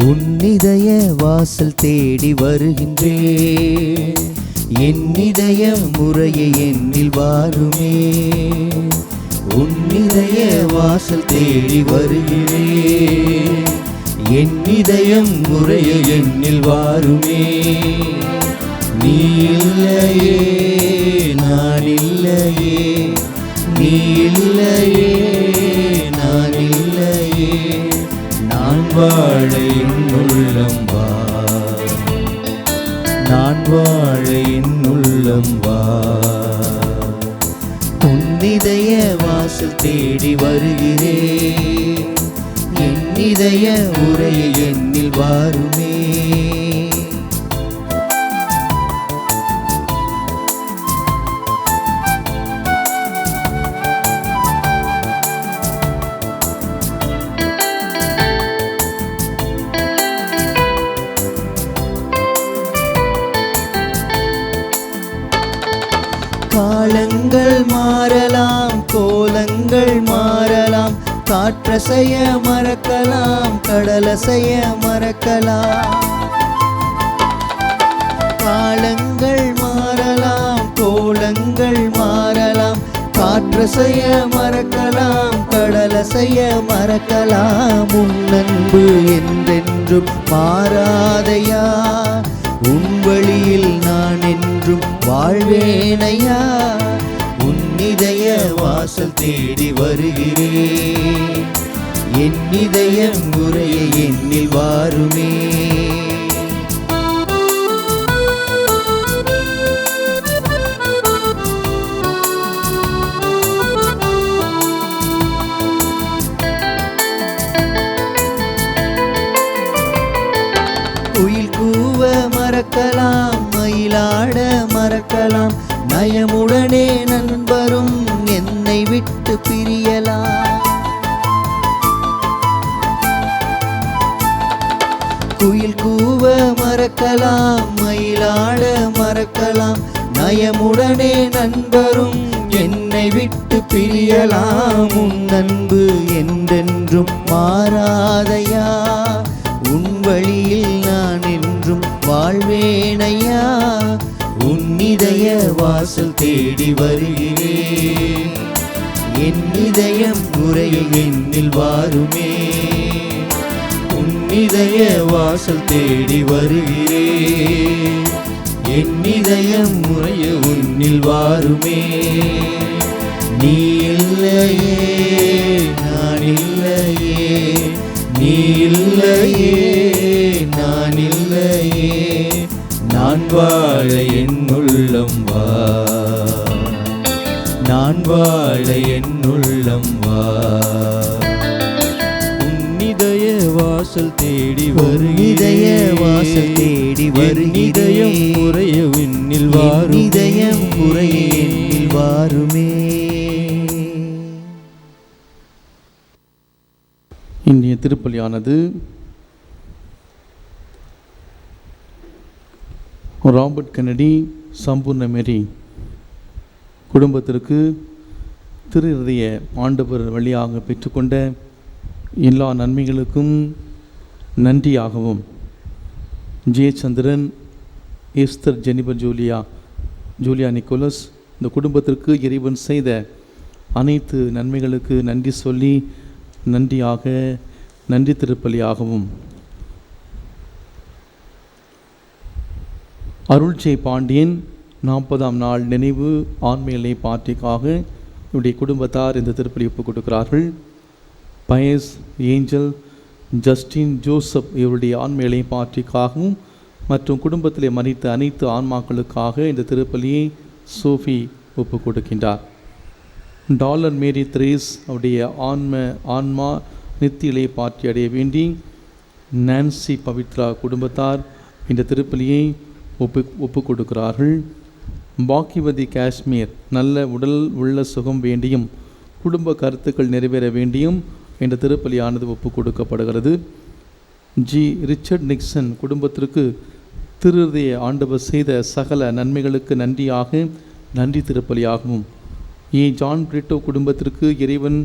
உன் இதய வாசல் தேடி வருகின்றேன், என் இதய முறையை என்னில் வாருமே. உன் இதய வாசல் தேடி வருகிறேன், என் இதயம் முறையை என்னில் வாருமே. நீ இல்லையே நான் இல்லையே, நீ இல்லையே நான் இல்லையே, நான் வாழ என் உள்ளம் வா, நான் வாழ என் உள்ளம் வா. உன் இதய வாசல் தேடி வருகிறேன், என் இதய உரையை என்னில் வாருமே. காலங்கள் மாறலாம், கோலங்கள் மாறலாம், காற்றசைய மறக்கலாம், கடலசைய மறக்கலாம். காலங்கள் மாறலாம், கோலங்கள் மாறலாம், காற்றசைய மறக்கலாம், கடலசைய மறக்கலாம். உன் அன்பு என்றென்றும் மாறாதையா, உன் வழியில் நான் என்றும் வாழ்வேனையா. உன் இதய வாசல் தேடி வருகிறேன், என் இதயம் முறையை என்னில் வாருமே. குயில் கூவ மறக்கலாம், மயிலாட மறக்கலாம், நயமுடனே நண்பரும் என்னை விட்டு பிரியலாம். குயில் கூவ மறக்கலாம், மயிலாட மறக்கலாம், நயமுடனே நண்பரும் என்னை விட்டு பிரியலாம். உன் அன்பு என்றென்றும் மாறாதையா, உன் வழியில் நான் என்றும் வாழ்வேனையா. உன் இதய வாசல் தேடி வருகிறேன், என் இதயம் முறையை என்னில் வாருமே. உன் இதய வாசல் தேடி வருகிறேன், என் இதயம் முறையை உன்னில் வாருமே. நீ இல்லையே நான் இல்லையே, நீ இல்லையே நான் இல்லையே, நான் வாழ என் உள்ளம் வா, நான் வாழ என் உள்ளம் வா. உன் இதய வாசல் தேடி வருகிதய வாசல் தேடி வருகிதயம் முறைய விண்ணில் வாரும், இதயம் முறைய எண்ணில் வாருமே. இன்றைய திருப்பலியானது ராபர்ட் கென்னடி சம்பூர்ண மேரி குடும்பத்திற்கு திரு இருதய ஆண்டவர் வழியாக பெற்றுக்கொண்ட எல்லா நன்மைகளுக்கும் நன்றியாகவும், Jayachandran, Esther Jennifer Julia Nicholas இந்த குடும்பத்திற்கு இறைவன் செய்த அனைத்து நன்மைகளுக்கு நன்றி சொல்லி நன்றியாக நன்றி திருப்பலியாகவும், அருள்ஜெய் பாண்டியன் 40ஆம் நாள் நினைவு ஆண்மையிலை பாட்டிக்காக இவருடைய குடும்பத்தார் இந்த திருப்பலி ஒப்புக் கொடுக்கிறார்கள். பயஸ், ஏஞ்சல், ஜஸ்டின், ஜோசப் இவருடைய ஆண்மையிலை பாட்டிக்காகவும் மற்றும் குடும்பத்திலே மறித்த அனைத்து ஆன்மாக்களுக்காக இந்த திருப்பலியை சோஃபி ஒப்புக் கொடுக்கின்றார். டாலர் மேரி திரேஸ் அவருடைய ஆன்மா நித்தியிலே பாற்றி அடைய வேண்டி நான்சி பவித்ரா குடும்பத்தார் இந்த திருப்பலியை ஒப்புக் கொடுக்கிறார்கள். பாக்கியவதி காஷ்மீர் நல்ல உடல் உள்ள சுகம் வேண்டியும் குடும்ப கருத்துக்கள் நிறைவேற வேண்டியும் இந்த திருப்பலியானது ஒப்புக் கொடுக்கப்படுகிறது. ஜி ரிச்சர்ட் நிக்சன் குடும்பத்திற்கு திரு இருதய ஆண்டவர் செய்த சகல நன்மைகளுக்கு நன்றியாக நன்றி திருப்பலியாகவும், ஏ ஜான் பிரிட்டோ குடும்பத்திற்கு இறைவன்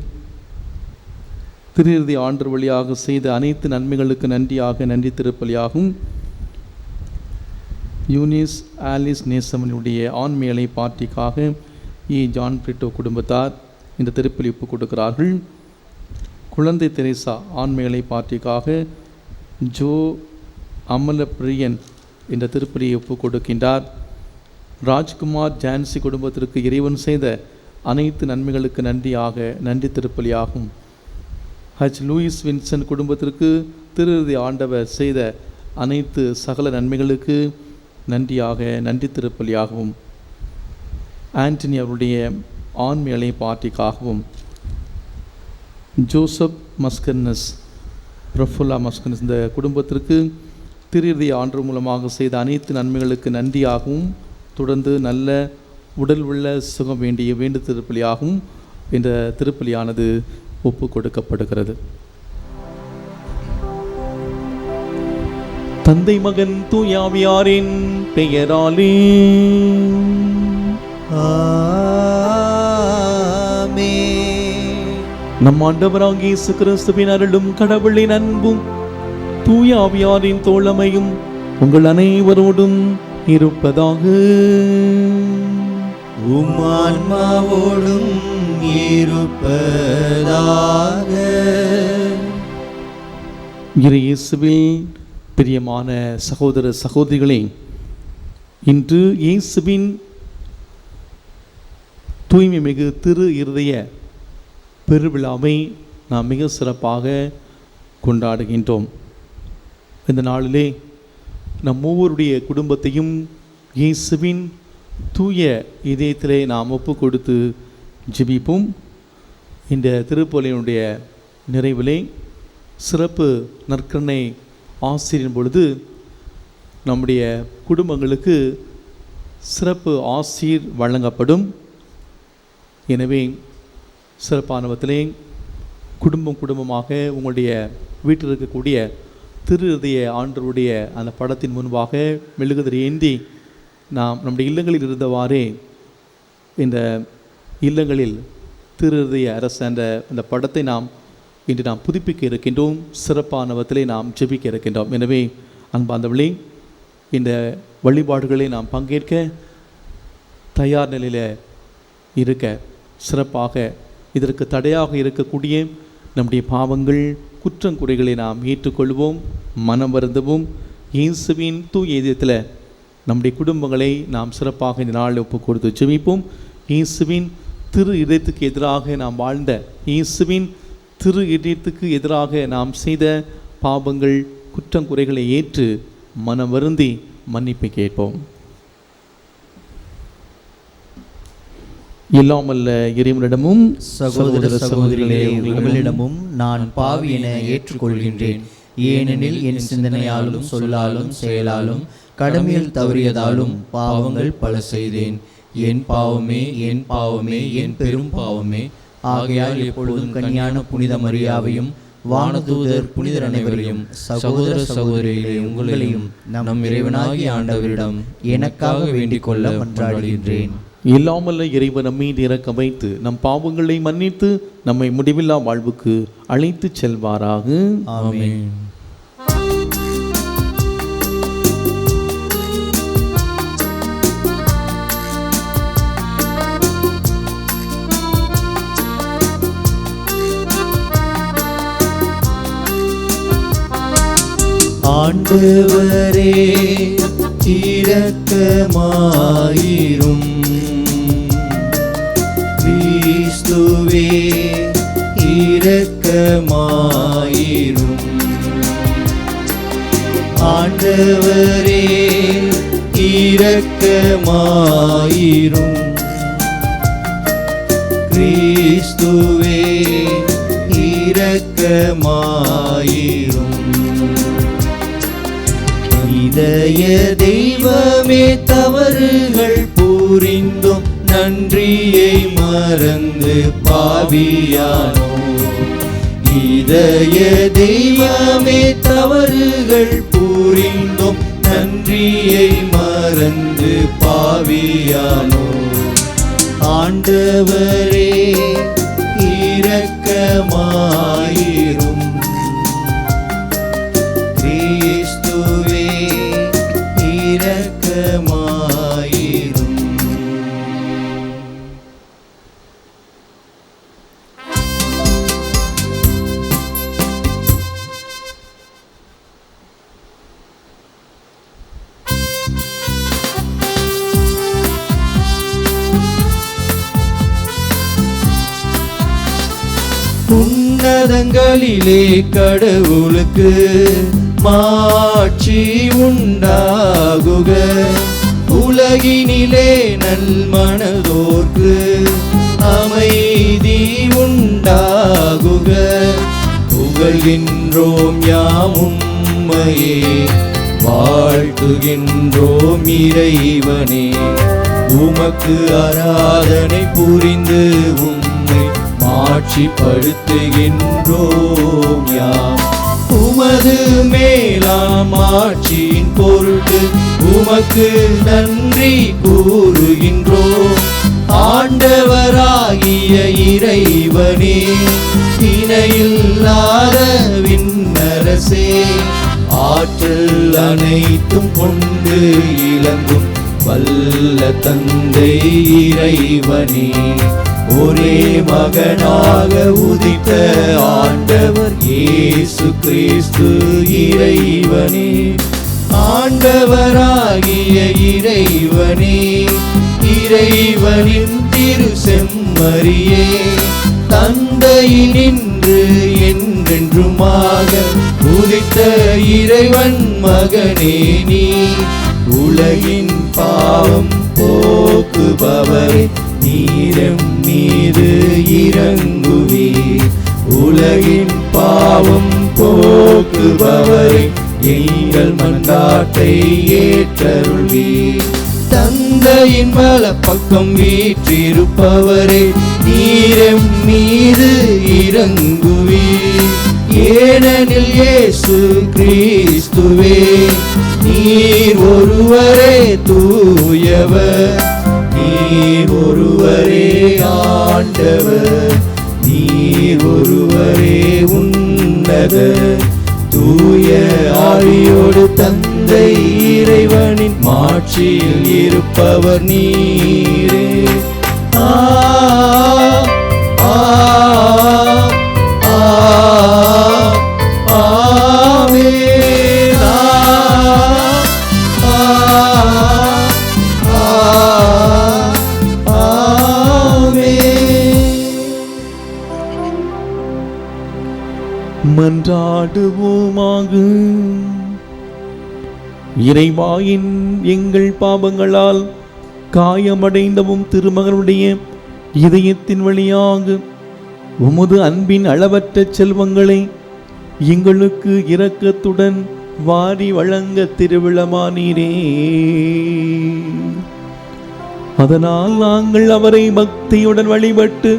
திரு ஆண்டர் வழியாக செய்த அனைத்து நன்மைகளுக்கு நன்றியாக நன்றி திருப்பலியாகும். யூனிஸ் ஆலிஸ் நேசமனுடைய ஆண்மையலை பார்ட்டிக்காக ஜான் பிரிட்டோ குடும்பத்தார் இந்த திருப்பலி ஒப்பு கொடுக்கிறார்கள். குழந்தை தெரேசா ஆண்மையலை பார்ட்டிக்காக ஜோ அமலப்பிரியன் இந்த திருப்பலியை ஒப்பு கொடுக்கின்றார். ராஜ்குமார் ஜான்சி குடும்பத்திற்கு இறைவன் செய்த அனைத்து நன்மைகளுக்கு நன்றியாக நன்றி திருப்பலியாகும். ஹச் லூயிஸ் வின்சென்ட் குடும்பத்திற்கு திரு ஆண்டவர் செய்த அனைத்து சகல நன்மைகளுக்கு நன்றியாக நன்றி திருப்பலியாகவும், ஆண்டனி அவருடைய ஆண்மையலை பார்ட்டிக்காகவும், ஜோசப் மஸ்கர்னஸ் பிரஃபுல்லா மஸ்கர்னஸ் இந்த குடும்பத்திற்கு திரு ஆண்டு மூலமாக செய்த அனைத்து நன்மைகளுக்கு நன்றியாகவும், தொடர்ந்து நல்ல உடல் உள்ள சுகம் வேண்டிய வேண்டு திருப்பலியாகவும் இந்த திருப்பலியானது ஒப்பு கொடுக்கப்படுகிறது. தந்தை மகன் தூயாவியாரின் பெயராலே நம் ஆண்டவராகிய இயேசு கிறிஸ்துவின் அருளும் கடவுளின் அன்பும் தூயாவியாரின் தோழமையும் உங்கள் அனைவரோடும் இருப்பதாக. உம் ஆன்மாவோடும் இருப்பதாக. இயேசுவில் பிரியமான சகோதர சகோதரிகளே, இன்று இயேசுவின் தூய்மை மிகு திரு இருதய பெருவிழாவை நாம் மிக சிறப்பாக கொண்டாடுகின்றோம். இந்த நாளிலே நம் ஒவ்வொருடைய குடும்பத்தையும் இயேசுவின் தூய இதயத்திலே நாம் ஒப்பு கொடுத்து ஜெபிப்போம். இந்த திருப்பலியினுடைய நிறைவிலே சிறப்பு நற்கருணை ஆசிரியர் பொழுது நம்முடைய குடும்பங்களுக்கு சிறப்பு ஆசீர் வழங்கப்படும். எனவே சிறப்பானவத்திலே குடும்பமாக உங்களுடைய வீட்டில் இருக்கக்கூடிய திரு இதய ஆண்டவருடைய அந்த படத்தின் முன்பாக மெழுகுதிரி ஏந்தி நாம் நம்முடைய இல்லங்களில் இருந்தவாறே இந்த இல்லங்களில் திரு இதய அரசு அந்த படத்தை இன்று நாம் புதுப்பிக்க இருக்கின்றோம். சிறப்பானவத்திலே நாம் ஜெபிக்க இருக்கின்றோம். எனவே அன்பார்ந்தவர்களே, இந்த வழிபாடுகளை நாம் பங்கேற்க தயார் நிலையில் இருக்க, சிறப்பாக இதற்கு தடையாக இருக்கக்கூடிய நம்முடைய பாவங்கள் குற்றங்குறைகளை நாம் ஏற்றுக்கொள்வோம், மனம் வருந்தவும். இயேசுவின் தூய இதயத்தில் நம்முடைய குடும்பங்களை நாம் சிறப்பாக இந்த நாளில் ஒப்பு கொடுத்து ஜெபிப்போம். இயேசுவின் திரு இதயத்துக்கு எதிராக நாம் வாழ்ந்த, இயேசுவின் திரு இதயத்துக்கு எதிராக நாம் செய்த பாவங்கள் குற்றங்குறைகளை ஏற்று மனம் வருந்தி மன்னிப்பு கேட்போம். இல்லாமல்ல இறைவனிடமும் சகோதர சகோதரிகளே, உங்களிடமும் நான் பாவி என ஏற்றுக்கொள்கின்றேன். ஏனெனில் என் சிந்தனையாலும் சொல்லாலும் செயலாலும் கடமையில் தவறியதாலும் பாவங்கள் பல செய்தேன். என் பாவமே, என் பாவமே, என் பெரும் பாவமே. ஆகையால் எப்பொழுதும் கன்னியான புனித மரியாவையும் வானதூதர் புனிதர் அனைவரையும் சகோதர சகோதரிகளே உங்களையும் நம் இறைவனாகிய ஆண்டவரிடம் எனக்காக வேண்டிக் கொள்ள மன்றாடுகின்றேன். இல்லாமல்ல இறைவன் நம்மீது இரக்கம் வைத்து நம் பாவங்களை மன்னித்து நம்மை முடிவில்லா வாழ்வுக்கு அழைத்து செல்வாராக. ஆமென். ஆண்டவரே இரக்கமாயிரும். கிறிஸ்துவே இரக்கமாயிரும். ஆண்டவரே இரக்கமாயிரும். கிறிஸ்துவே இரக்கமாயிரும். இதய தெய்வமே தவறுகள் புரிந்தும் நன்றியை மறந்து பாவியானோ. இதய தெய்வமே தவறுகள் புரிந்தும் நன்றியை மறந்து பாவியானோ. ஆண்டவரே இரக்கமாயிரும். கிறிஸ்துவே இரக்கமாயிரும். உன்னதங்களிலே கடவுளுக்கு மாட்சி உண்டாகுக. உலகினிலே நல்மனதோர்க்கு அமைதி உண்டாகுக. புகழ்கின்றோம் யாம் உம்மையே, வாழ்த்துகின்றோம் இறைவனே. உமக்கு ஆராதனை புரிந்து உம்மை மாட்சிப்படுத்துகின்றோம் யாம். உமது மேலாம் ஆட்சியின் பொருட்டு உமக்கு நன்றி கூறுகின்றோம். ஆண்டவராகிய இறைவனே, இணையில்லாத விண்ணரசே, ஆற்றல் அனைத்தும் கொண்டு இலங்கும் வல்ல தந்தை இறைவனே, ஒரே மகனாக உதித்த ஆண்டவர் இயேசு கிறிஸ்து இறைவனே. ஆண்டவராகிய இறைவனே, இறைவனின் திரு செம்மறியே, தந்தையினின்று என்றென்றுமாக உதித்த இறைவன் மகனே நீ. உலகின் பாவம் போக்குபவரே, நீரம் மீது இறங்குவீர். உலகின் பாவம் போக்குபவரை எங்கள் மன்றாட்டை ஏற்றருள்வீர். தந்தையின் வலப்பக்கம் வீற்றிருப்பவரே, நீரம் மீது இறங்குவீர். ஏனெனில் இயேசு கிறிஸ்துவே, நீர் ஒருவரே தூயவர், நீர் ஒருவரே ஆண்டவர், நீர் ஒருவரே உன்னதர். தூய ஆவியோடு தந்தை இறைவனின் மாட்சியில் இருப்பவர் நீரே. ஆ ஆ ஆ ஆமென். ஆ மன்றாடுவோமாக. இறைவாயின் எங்கள் பாவங்களால் காயமடைந்தவும் திருமகனுடைய இதயத்தின் வழியாக உமது அன்பின் அளவற்ற செல்வங்களை எங்களுக்கு இரக்கத்துடன் வாரி வழங்க திருவிழமானீரே. அதனால் நாங்கள் அவரை பக்தியுடன் வழிபட்டு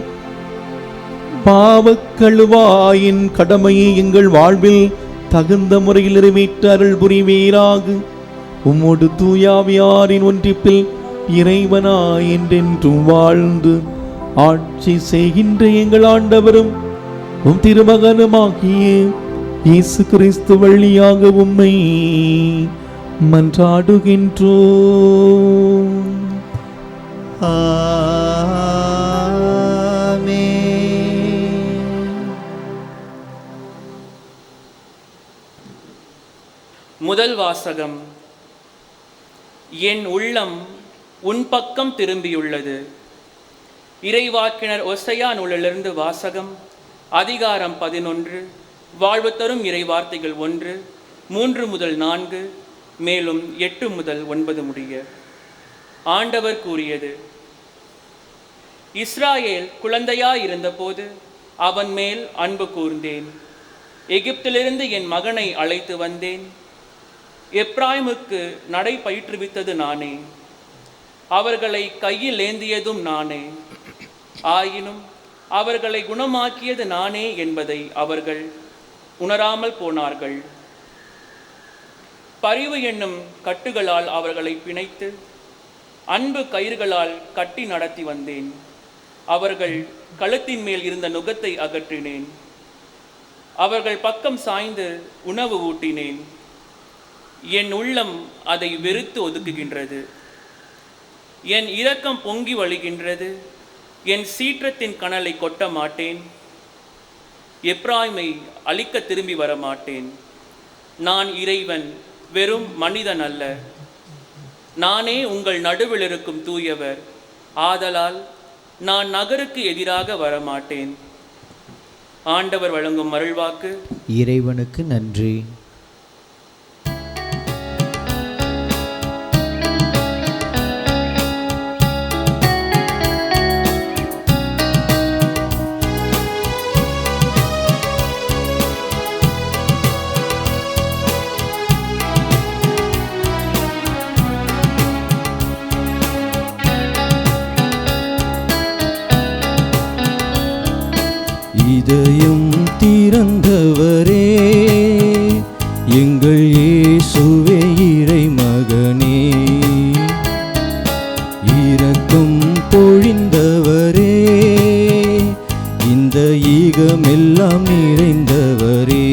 பாவக்கழுவாயின் கடமையை எங்கள் வாழ்வில் தகுந்த முறையில் நிறைவேற்ற அருள் புரிவீராக. உம்மோடு தூயாவியாரின் ஒன்றிப்பில் இறைவனாய் என்றென்றும் வாழ்ந்து ஆட்சி செய்கின்ற எங்கள் ஆண்டவரும் உம் திருமகனுமாகிய இயேசு கிறிஸ்து வழியாக உம்மை மன்றாடுகின்றோம். முதல் வாசகம். என் உள்ளம் உன் பக்கம் திரும்பியுள்ளது. இறைவாக்கினர் ஒசையா நூலிலிருந்து வாசகம். அதிகாரம் 11. வாழ்வு தரும் இறை வார்த்தைகள் 1, 3 முதல் 4, மேலும் 8 முதல் 9 முடிய. ஆண்டவர் கூறியது: இஸ்ராயேல் குழந்தையாயிருந்தபோது அவன் மேல் அன்பு கூர்ந்தேன். எகிப்திலிருந்து என் மகனை அழைத்து வந்தேன். எப்ராயிமுக்கு நடை பயிற்றுவித்தது நானே, அவர்களை கையில் ஏந்தியதும் நானே. ஆயினும் அவர்களை குணமாக்கியது நானே என்பதை அவர்கள் உணராமல் போனார்கள். பரிவு என்னும் கட்டுகளால் அவர்களை பிணைத்து அன்பு கயிறுகளால் கட்டி நடத்தி வந்தேன். அவர்கள் கழுத்தின் மேல் இருந்த நுகத்தை அகற்றினேன். அவர்கள் பக்கம் சாய்ந்து உணவு ஊட்டினேன். என் உள்ளம் அதை வெறுத்து ஒதுக்குகின்றது. என் இரக்கம் பொங்கி வழிகின்றது. என் சீற்றத்தின் கனலை கொட்ட மாட்டேன். எப்ராய்மை அழிக்க திரும்பி வர மாட்டேன். நான் இறைவன், வெறும் மனிதன் அல்ல. நானே உங்கள் நடுவில் இருக்கும் தூயவர். ஆதலால் நான் நகருக்கு எதிராக வரமாட்டேன். ஆண்டவர் வழங்கும் அருள்வாக்கு. இறைவனுக்கு நன்றி. இதயம் திறந்தவரே, எங்கள் இயேசுவே இறைமகனே, இரக்கம் பொழிந்தவரே, இந்த ஈகமெல்லாம் நிறைந்தவரே,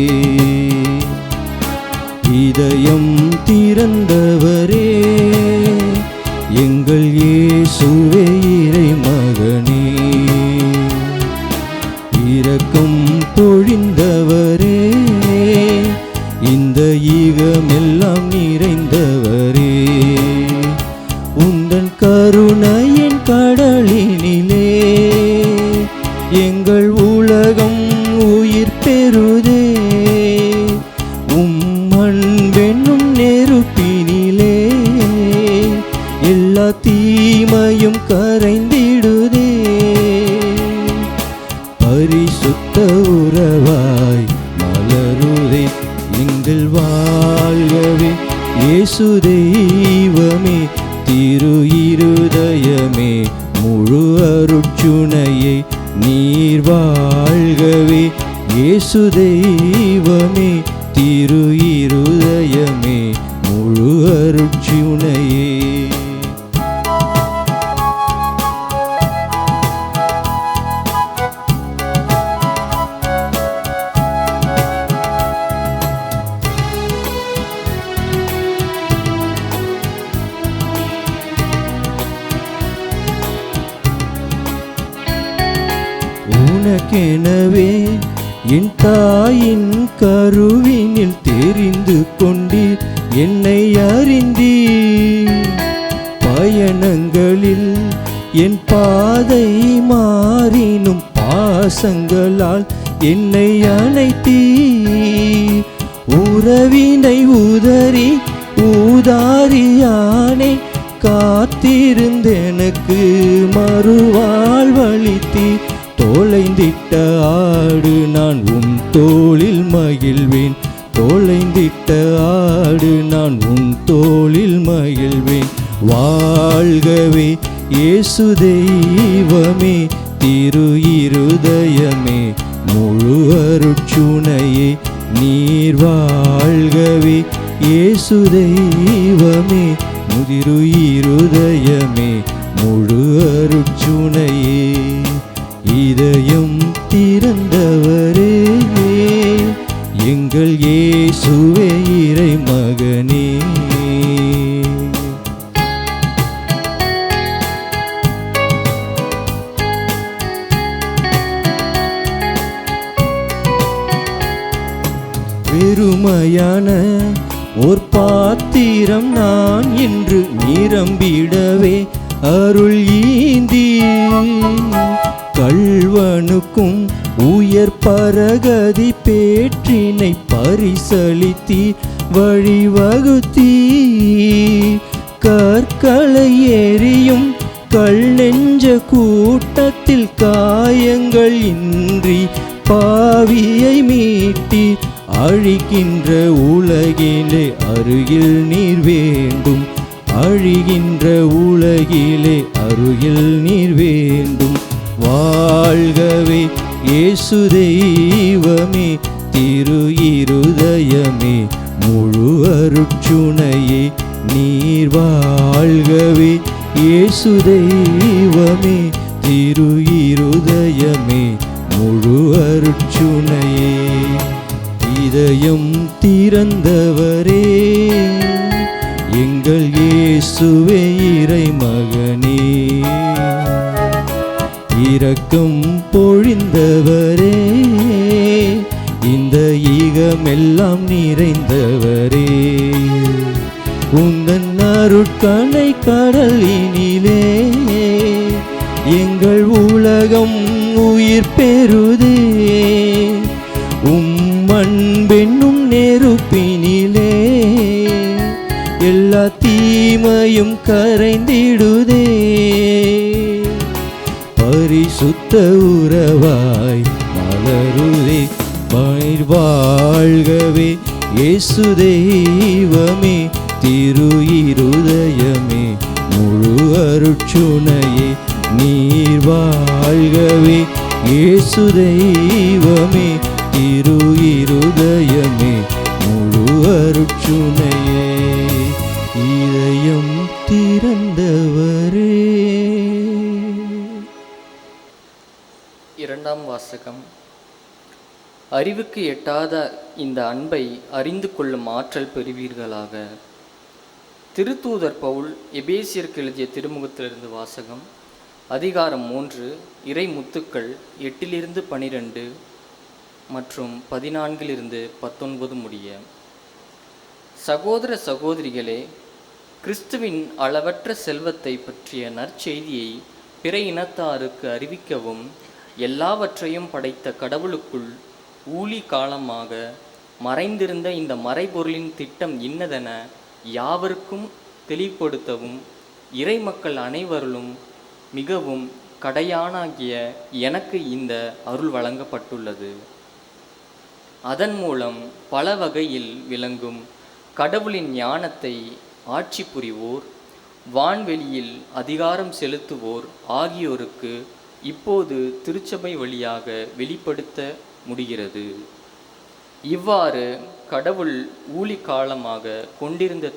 இதயம் திறந்தவரே, எங்கள் இயேசுவே இறைமகனே, இரக்கம் பொழிந்தவரே, இந்த ஈகமெல்லாம் நிறைந்தவரே, உந்தன் கருணையின் கடலினிலே எங்கள் உலகம் உயிர் பெறுதே, அன்பென்னும் நெருப்பினிலே எல்லா தீமையும் கரைந்திடுதே, பரிசுத்த உறவாய் மலருதே எங்கள் வாழ்கவே இயேசு தெய்வமே, திரு இருதயமே, முழு அருட்சுனையே நீர் வாழ்கவே இயேசு தெய்வமே, திரு இருதயமே, முழு அருட்சுனையே. உனக்கெனவே என் தாயின் கருவினில் தெரிந்து கொண்டீர், என்னை அறிந்தீர், பயணங்களில் என் பாதை மாறினும் பாசங்களால் என்னை அணைத்தீர், உறவினை உதறி ஊதாரியானே காத்திருந்தெனக்கு மறுவாழ்வளித்தீர், தொலைந்திட்ட ஆடு நான் உன் தோளில் மகிழ்வேன், தொலைந்திட்ட ஆடு நான் உன் தோளில் மகிழ்வேன், வாழ்கவே இயேசு தெய்வமே, திரு இருதயமே, முழு அருட்சுனையே நீர் வாழ்கவே இயேசு தெய்வமே, முதிரு இருதயமே, முழு அருட்சுனையே, இதயம் திறந்தவரே, எங்கள் இயேசுவே இறைமகனே. வெறுமையான ஓர் பாத்திரம் நான் இன்று நிரம்பிடவே அருள் ஈந்தி, கள்வனுக்கும் உயர் பரகதி பேற்றினை பரிசளித்தி வழிவகுத்தி, கற்களை எறியும் கல் நெஞ்ச கூட்டத்தில் காயங்கள் இன்றி பாவியை மீட்டி, அழிகின்ற உலகிலே அருகில் நீர் வேண்டும், அழிகின்ற உலகிலே அருகில் நீர் வேண்டும், வாழ்கவே இயேசு தெய்வமே, திரு இருதயமே, முழு அருட்சுனையே நீர் வாழ்கவே இயேசு தெய்வமே, திரு இருதயமே முழு அருட்சுனையே, இதயம் திறந்தவரே எங்கள் இயேசுவே இறைமகனே, இரக்கம் பொழிந்தவரே இந்த ஈகமெல்லாம் நிறைந்தவரே, உந்தன் அருட்கணை கடலினிலே எங்கள் உலகம் உயிர் பெறுதே, அன்பென்னும் நெருப்பினிலே எல்லா தீமையும் கரைந்திடுதே, பரிசுத்த உறவாய் மலருதே மயிர் வாழ்கவே இயேசு தெய்வமே, திரு இருதயமே முழு அருட்சுனையே, நீர் வாழ்கவே இயேசு தெய்வமே, திரு இருதயமே முழு அருட்சுனையே, இதயம் திறந்தவரே. இரண்டாம் வாசகம். அறிவுக்கு எட்டாத இந்த அன்பை அறிந்து கொள்ளும் ஆற்றல் பெறுவீர்களாக. திருத்தூதர் பவுல் எபேசியருக்கு எழுதிய திருமுகத்திலிருந்து வாசகம். அதிகாரம் 3, இறை முத்துக்கள் 8-12 மற்றும் 14-19 முடிய. சகோதர சகோதரிகளே, கிறிஸ்துவின் அளவற்ற செல்வத்தை பற்றிய நற்செய்தியை பிற இனத்தாருக்கு அறிவிக்கவும் எல்லாவற்றையும் படைத்த கடவுளுக்குள் ஊழி காலமாக மறைந்திருந்த இந்த மறைபொருளின் திட்டம் இன்னதென யாவருக்கும் தெளிவுபடுத்தவும் இறை மக்கள் அனைவரும் மிகவும் கடையானாகிய எனக்கு இந்த அருள் வழங்கப்பட்டுள்ளது. அதன் மூலம் பல வகையில் விளங்கும் கடவுளின் ஞானத்தை ஆட்சி புரிவோர், வான்வெளியில் அதிகாரம் செலுத்துவோர் ஆகியோருக்கு இப்போது திருச்சபை வழியாக வெளிப்படுத்த முடிகிறது. இவ்வாறு கடவுள் ஊழி காலமாக கொண்டிருந்த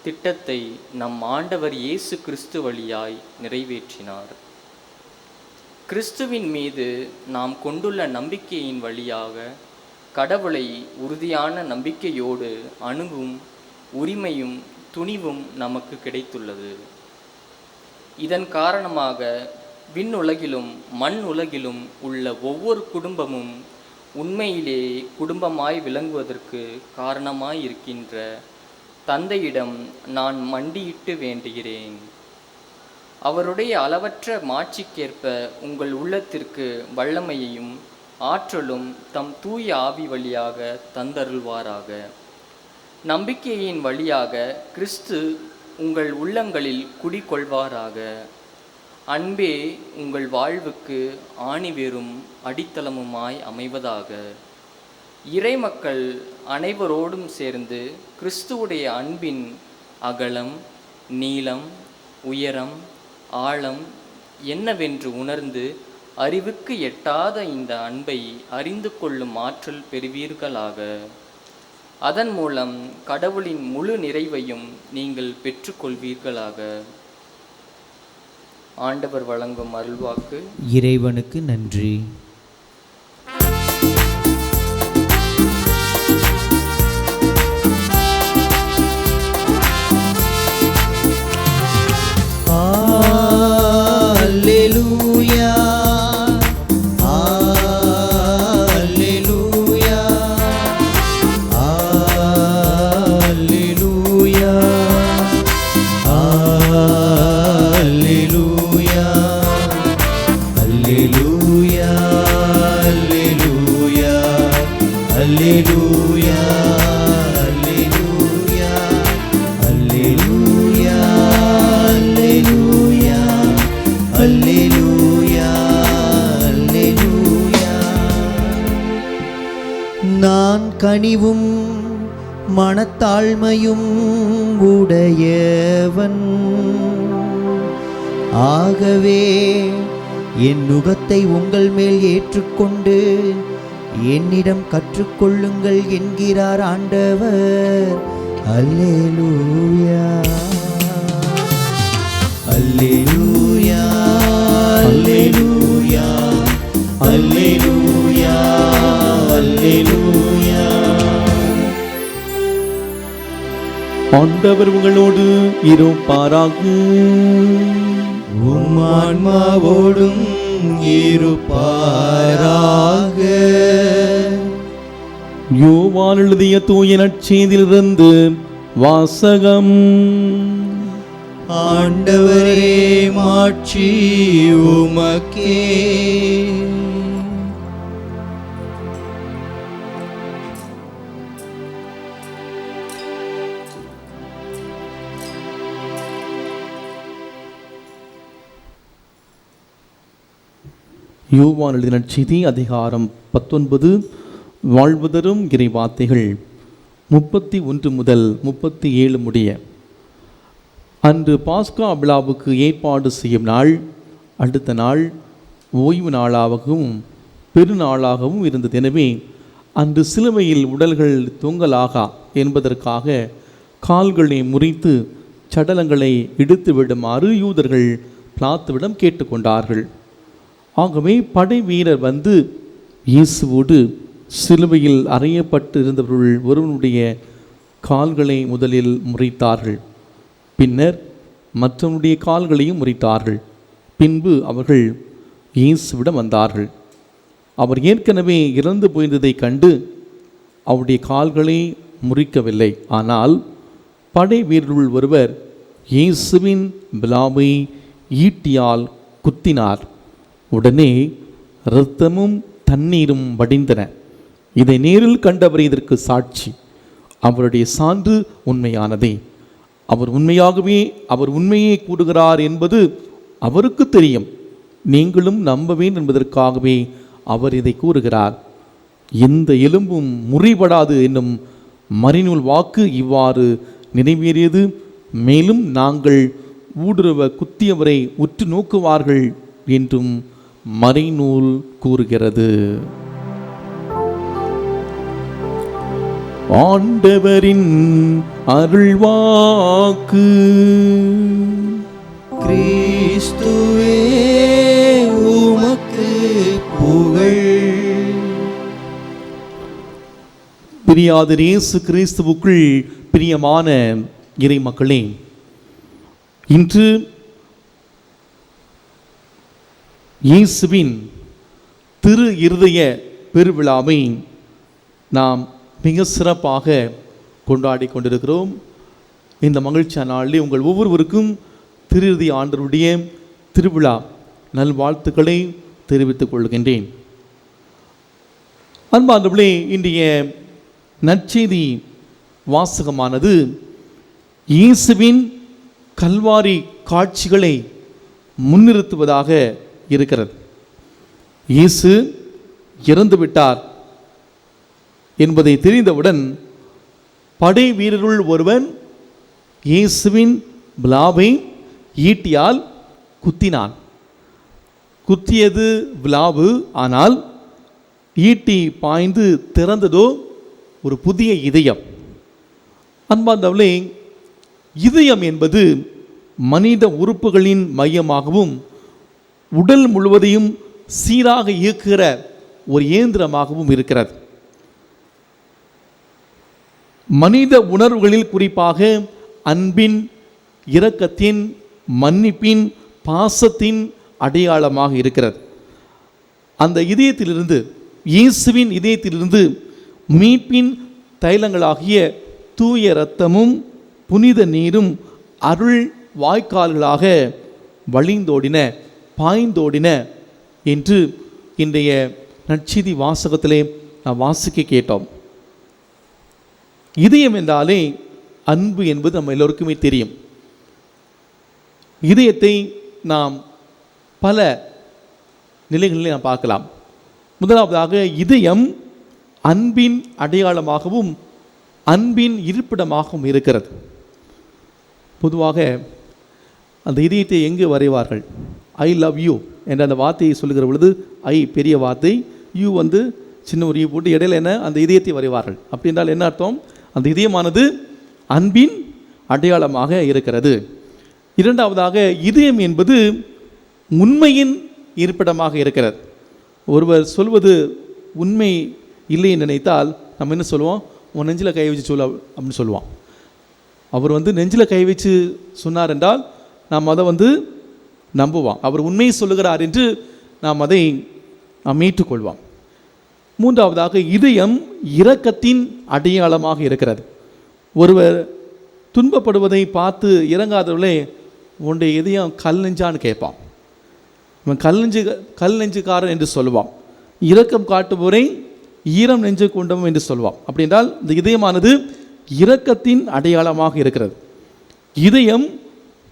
திட்டத்தை நம் ஆண்டவர் இயேசு கிறிஸ்து வழியாய் நிறைவேற்றினார். கிறிஸ்துவின் மீது நாம் கொண்டுள்ள நம்பிக்கையின் வழியாக கடவுளை உறுதியான நம்பிக்கையோடு அணுகும் உரிமையும் துணிவும் நமக்கு கிடைத்துள்ளது. இதன் காரணமாக விண்ணுலகிலும் மண் உலகிலும் உள்ள ஒவ்வொரு குடும்பமும் உண்மையிலே குடும்பமாய் விளங்குவதற்கு காரணமாயிருக்கின்ற தந்தையிடம் நான் மண்டியிட்டு வேண்டுகிறேன். அவருடைய அளவற்ற மாட்சிக்கேற்ப உங்கள் உள்ளத்திற்கு வல்லமையையும் ஆற்றலும் தம் தூய ஆவி வழியாக தந்தருள்வாராக. நம்பிக்கையின் வழியாக கிறிஸ்து உங்கள் உள்ளங்களில் குடிகொள்வாராக. அன்பே உங்கள் வாழ்வுக்கு ஆணிவேரும் அடித்தளமுமாய் அமைவதாக. இறைமக்கள் அனைவரோடும் சேர்ந்து கிறிஸ்துவுடைய அன்பின் அகலம், நீளம், உயரம், ஆழம் என்னவென்று உணர்ந்து அறிவுக்கு எட்டாத இந்த அன்பை அறிந்து கொள்ளும் ஆற்றல் பெறுவீர்களாக. அதன் மூலம் கடவுளின் முழு நிறைவையும் நீங்கள் பெற்றுக்கொள்வீர்களாக. ஆண்டவர் வழங்கும் அருள்வாக்கு. இறைவனுக்கு நன்றி. Alleluia, Alleluia, Alleluia, Alleluia, Alleluia, Alleluia, Alleluia, Alleluia, Alleluia, Alleluia, Alleluia. நான் கனிவும் மனத்தாழ்மையும் உடையவன், ஆகவே என் நுகத்தை உங்கள் மேல் ஏற்றுக்கொண்டு என்னிடம் கற்றுக்கொள்ளுங்கள் என்கிறார் ஆண்டவர். அல்லேலூயா, அல்லேலூயா, அல்லேலூயா. ஆண்டவர் உங்களோடு இருப்பாராக. உம் ஆன்மாவோடும் இருப்பாராக. யோவான் எழுதிய தூய நற்செய்தியிலிருந்து வாசகம். ஆண்டவரே, மாட்சி உமக்கே. யோவான் எழுதிய நற்செய்தி அதிகாரம் 19 வாழ்வு தரும் இறை வார்த்தைகள் 31 முதல் 37 முடிய. அன்று பாஸ்கா விழாவுக்கு ஏற்பாடு செய்யும் நாள் அடுத்த நாள் ஓய்வு நாளாகவும் பெருநாளாகவும் இருந்தது. எனவே அன்று சிலுவையில் உடல்கள் தொங்கலாகா என்பதற்காக கால்களை முறித்து சடலங்களை இடித்து விடுமாறு யூதர்கள் பிலாத்துவிடம் கேட்டுக்கொண்டார்கள். ஆகவே படை வீரர் வந்து இயேசுவோடு சிலுவையில் அறையப்பட்டு இருந்தவர்கள் ஒருவனுடைய கால்களை முதலில் முறித்தார்கள். பின்னர் மற்றவனுடைய கால்களையும் முறித்தார்கள். பின்பு அவர்கள் இயேசுவிடம் வந்தார்கள். அவர் ஏற்கனவே இறந்து போயிருந்ததை கண்டு அவருடைய கால்களை முறிக்கவில்லை. ஆனால் படை வீரர்கள் ஒருவர் இயேசுவின் விலாவை ஈட்டியால் குத்தினார். உடனே இரத்தமும் தண்ணீரும் வடிந்தன. இதை நேரில் கண்டவர் இதற்கு சாட்சி. அவருடைய சான்று உண்மையானதே. அவர் உண்மையே கூறுகிறார் என்பது அவருக்கு தெரியும். நீங்களும் நம்பவேன் என்பதற்காகவே அவர் இதை கூறுகிறார். எந்த எலும்பும் முறிபடாது என்னும் மறைநூல் வாக்கு இவ்வாறு நிறைவேறியது. மேலும் நாங்கள் ஊடுருவ குத்தியவரை உற்று நோக்குவார்கள் என்றும் மறைநூல் கூறுகிறது. ஆண்டவரின் அருள்வாக்கு. கிறிஸ்துவே, உமக்கு புகழ். பிரியாத இயேசு கிறிஸ்துவுக்குள் பிரியமான இறை மக்களே, இன்று இயேசுவின் திரு இருதய பெருவிழாவை நாம் மிக சிறப்பாக கொண்டாடி கொண்டிருக்கிறோம். இந்த மகிழ்ச்சியான நாளில் உங்கள் ஒவ்வொருவருக்கும் திரு இருதய ஆண்டவருடைய திருவிழா நல்வாழ்த்துக்களை தெரிவித்துக் கொள்கின்றேன். அன்பார்ந்தவர்களே, இன்றைய நற்செய்தி வாசகமானது இயேசுவின் கல்வாரி காட்சிகளை முன்னிறுத்துவதாக இருக்கிறது. இயேசு இறந்துவிட்டார் என்பதை தெரிந்தவுடன் படை வீரருள் ஒருவன் இயேசுவின் விலாவை ஈட்டியால் குத்தினான். குத்தியது விலாவு, ஆனால் ஈட்டி பாய்ந்து திறந்ததோ ஒரு புதிய இதயம். அன்பார்ந்தவர்களே, இதயம் என்பது மனித உறுப்புகளின் மையமாகவும் உடல் முழுவதையும் சீராக இயக்குகிற ஒரு இயந்திரமாகவும் இருக்கிறது. மனித உணர்வுகளில் குறிப்பாக அன்பின், இரக்கத்தின், மன்னிப்பின், பாசத்தின் அடையாளமாக இருக்கிறது. அந்த இதயத்திலிருந்து, இயேசுவின் இதயத்திலிருந்து மீட்பின் தைலங்களாகிய தூய இரத்தமும் புனித நீரும் அருள் வாய்க்கால்களாக வழிந்தோடின, பாய்ந்தோடின என்று இன்றைய நற்செய்தி வாசகத்திலே நாம் வாசிக்க கேட்டோம். இதயம் என்றாலே அன்பு என்பது நம்ம எல்லோருக்குமே தெரியும். இதயத்தை நாம் பல நிலைகளில் நாம் பார்க்கலாம். முதலாவதாக, இதயம் அன்பின் அடையாளமாகவும் அன்பின் இருப்பிடமாகவும் இருக்கிறது. பொதுவாக அந்த இதயத்தை எங்கு வரைவார்கள்? ஐ லவ் யூ என்ற அந்த வார்த்தையை சொல்லுகிற பொழுது, ஐ பெரிய வார்த்தை, யூ சின்ன ஒரு யூ போட்டு இடையில என்ன அந்த இதயத்தை வரைவார்கள். அப்படி என்றால் என்ன அர்த்தம்? அந்த இதயமானது அன்பின் அடையாளமாக இருக்கிறது. இரண்டாவதாக, இதயம் என்பது உண்மையின் இருப்பிடமாக இருக்கிறது. ஒருவர் சொல்வது உண்மை இல்லைன்னு நினைத்தால் நம்ம என்ன சொல்லுவோம், உன் நெஞ்சில் கை வச்சு சொல்ல அப்படின்னு சொல்லுவான். அவர் நெஞ்சில் கை வச்சு சொன்னார் என்றால் நாம் அதை நம்புவான். அவர் உண்மையை சொல்லுகிறார் என்று நாம் அதை ஏற்றுக்கொள்வான். மூன்றாவதாக, இதயம் இரக்கத்தின் அடையாளமாக இருக்கிறது. ஒருவர் துன்பப்படுவதை பார்த்து இறங்காதவர்களே, உன்னுடைய இதயம் கல் நெஞ்சான்னு கேட்பான். இவன் கல் நெஞ்சுக்காரன் என்று சொல்லுவான். இரக்கம் காட்டுபவரை ஈரம் நெஞ்சு கொண்டவன் என்று சொல்வான். அப்படி என்றால் இந்த இதயமானது இரக்கத்தின் அடையாளமாக இருக்கிறது. இதயம்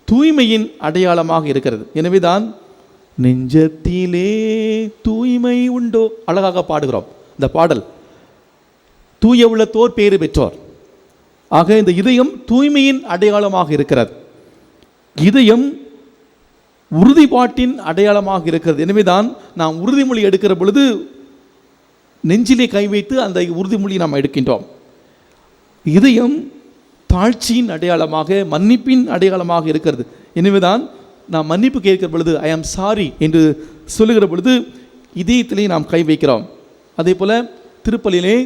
தூய்மையின் அடையாளமாக இருக்கிறது. எனவே தான் நெஞ்சத்திலே தூய்மை உண்டோ அழகாக பாடுகிறோம். இந்த பாடல் தூய உள்ளத்தோர் பேறு பெற்றோர். ஆக இந்த இதயம் தூய்மையின் அடையாளமாக இருக்கிறது. இதயம் உறுதிப்பாட்டின் அடையாளமாக இருக்கிறது. எனவே தான் நாம் உறுதிமொழி எடுக்கிற பொழுது நெஞ்சிலே கை வைத்து அந்த உறுதிமொழி நாம் எடுக்கின்றோம். இதயம் தாழ்ச்சியின் அடையாளமாக, மன்னிப்பின் அடையாளமாக இருக்கிறது. எனவே தான் நாம் மன்னிப்பு கேட்கிற பொழுது ஐ ஆம் சாரி என்று சொல்லுகிற பொழுது இதயத்திலே நாம் கை வைக்கிறோம். அதே போல திருப்பலியிலே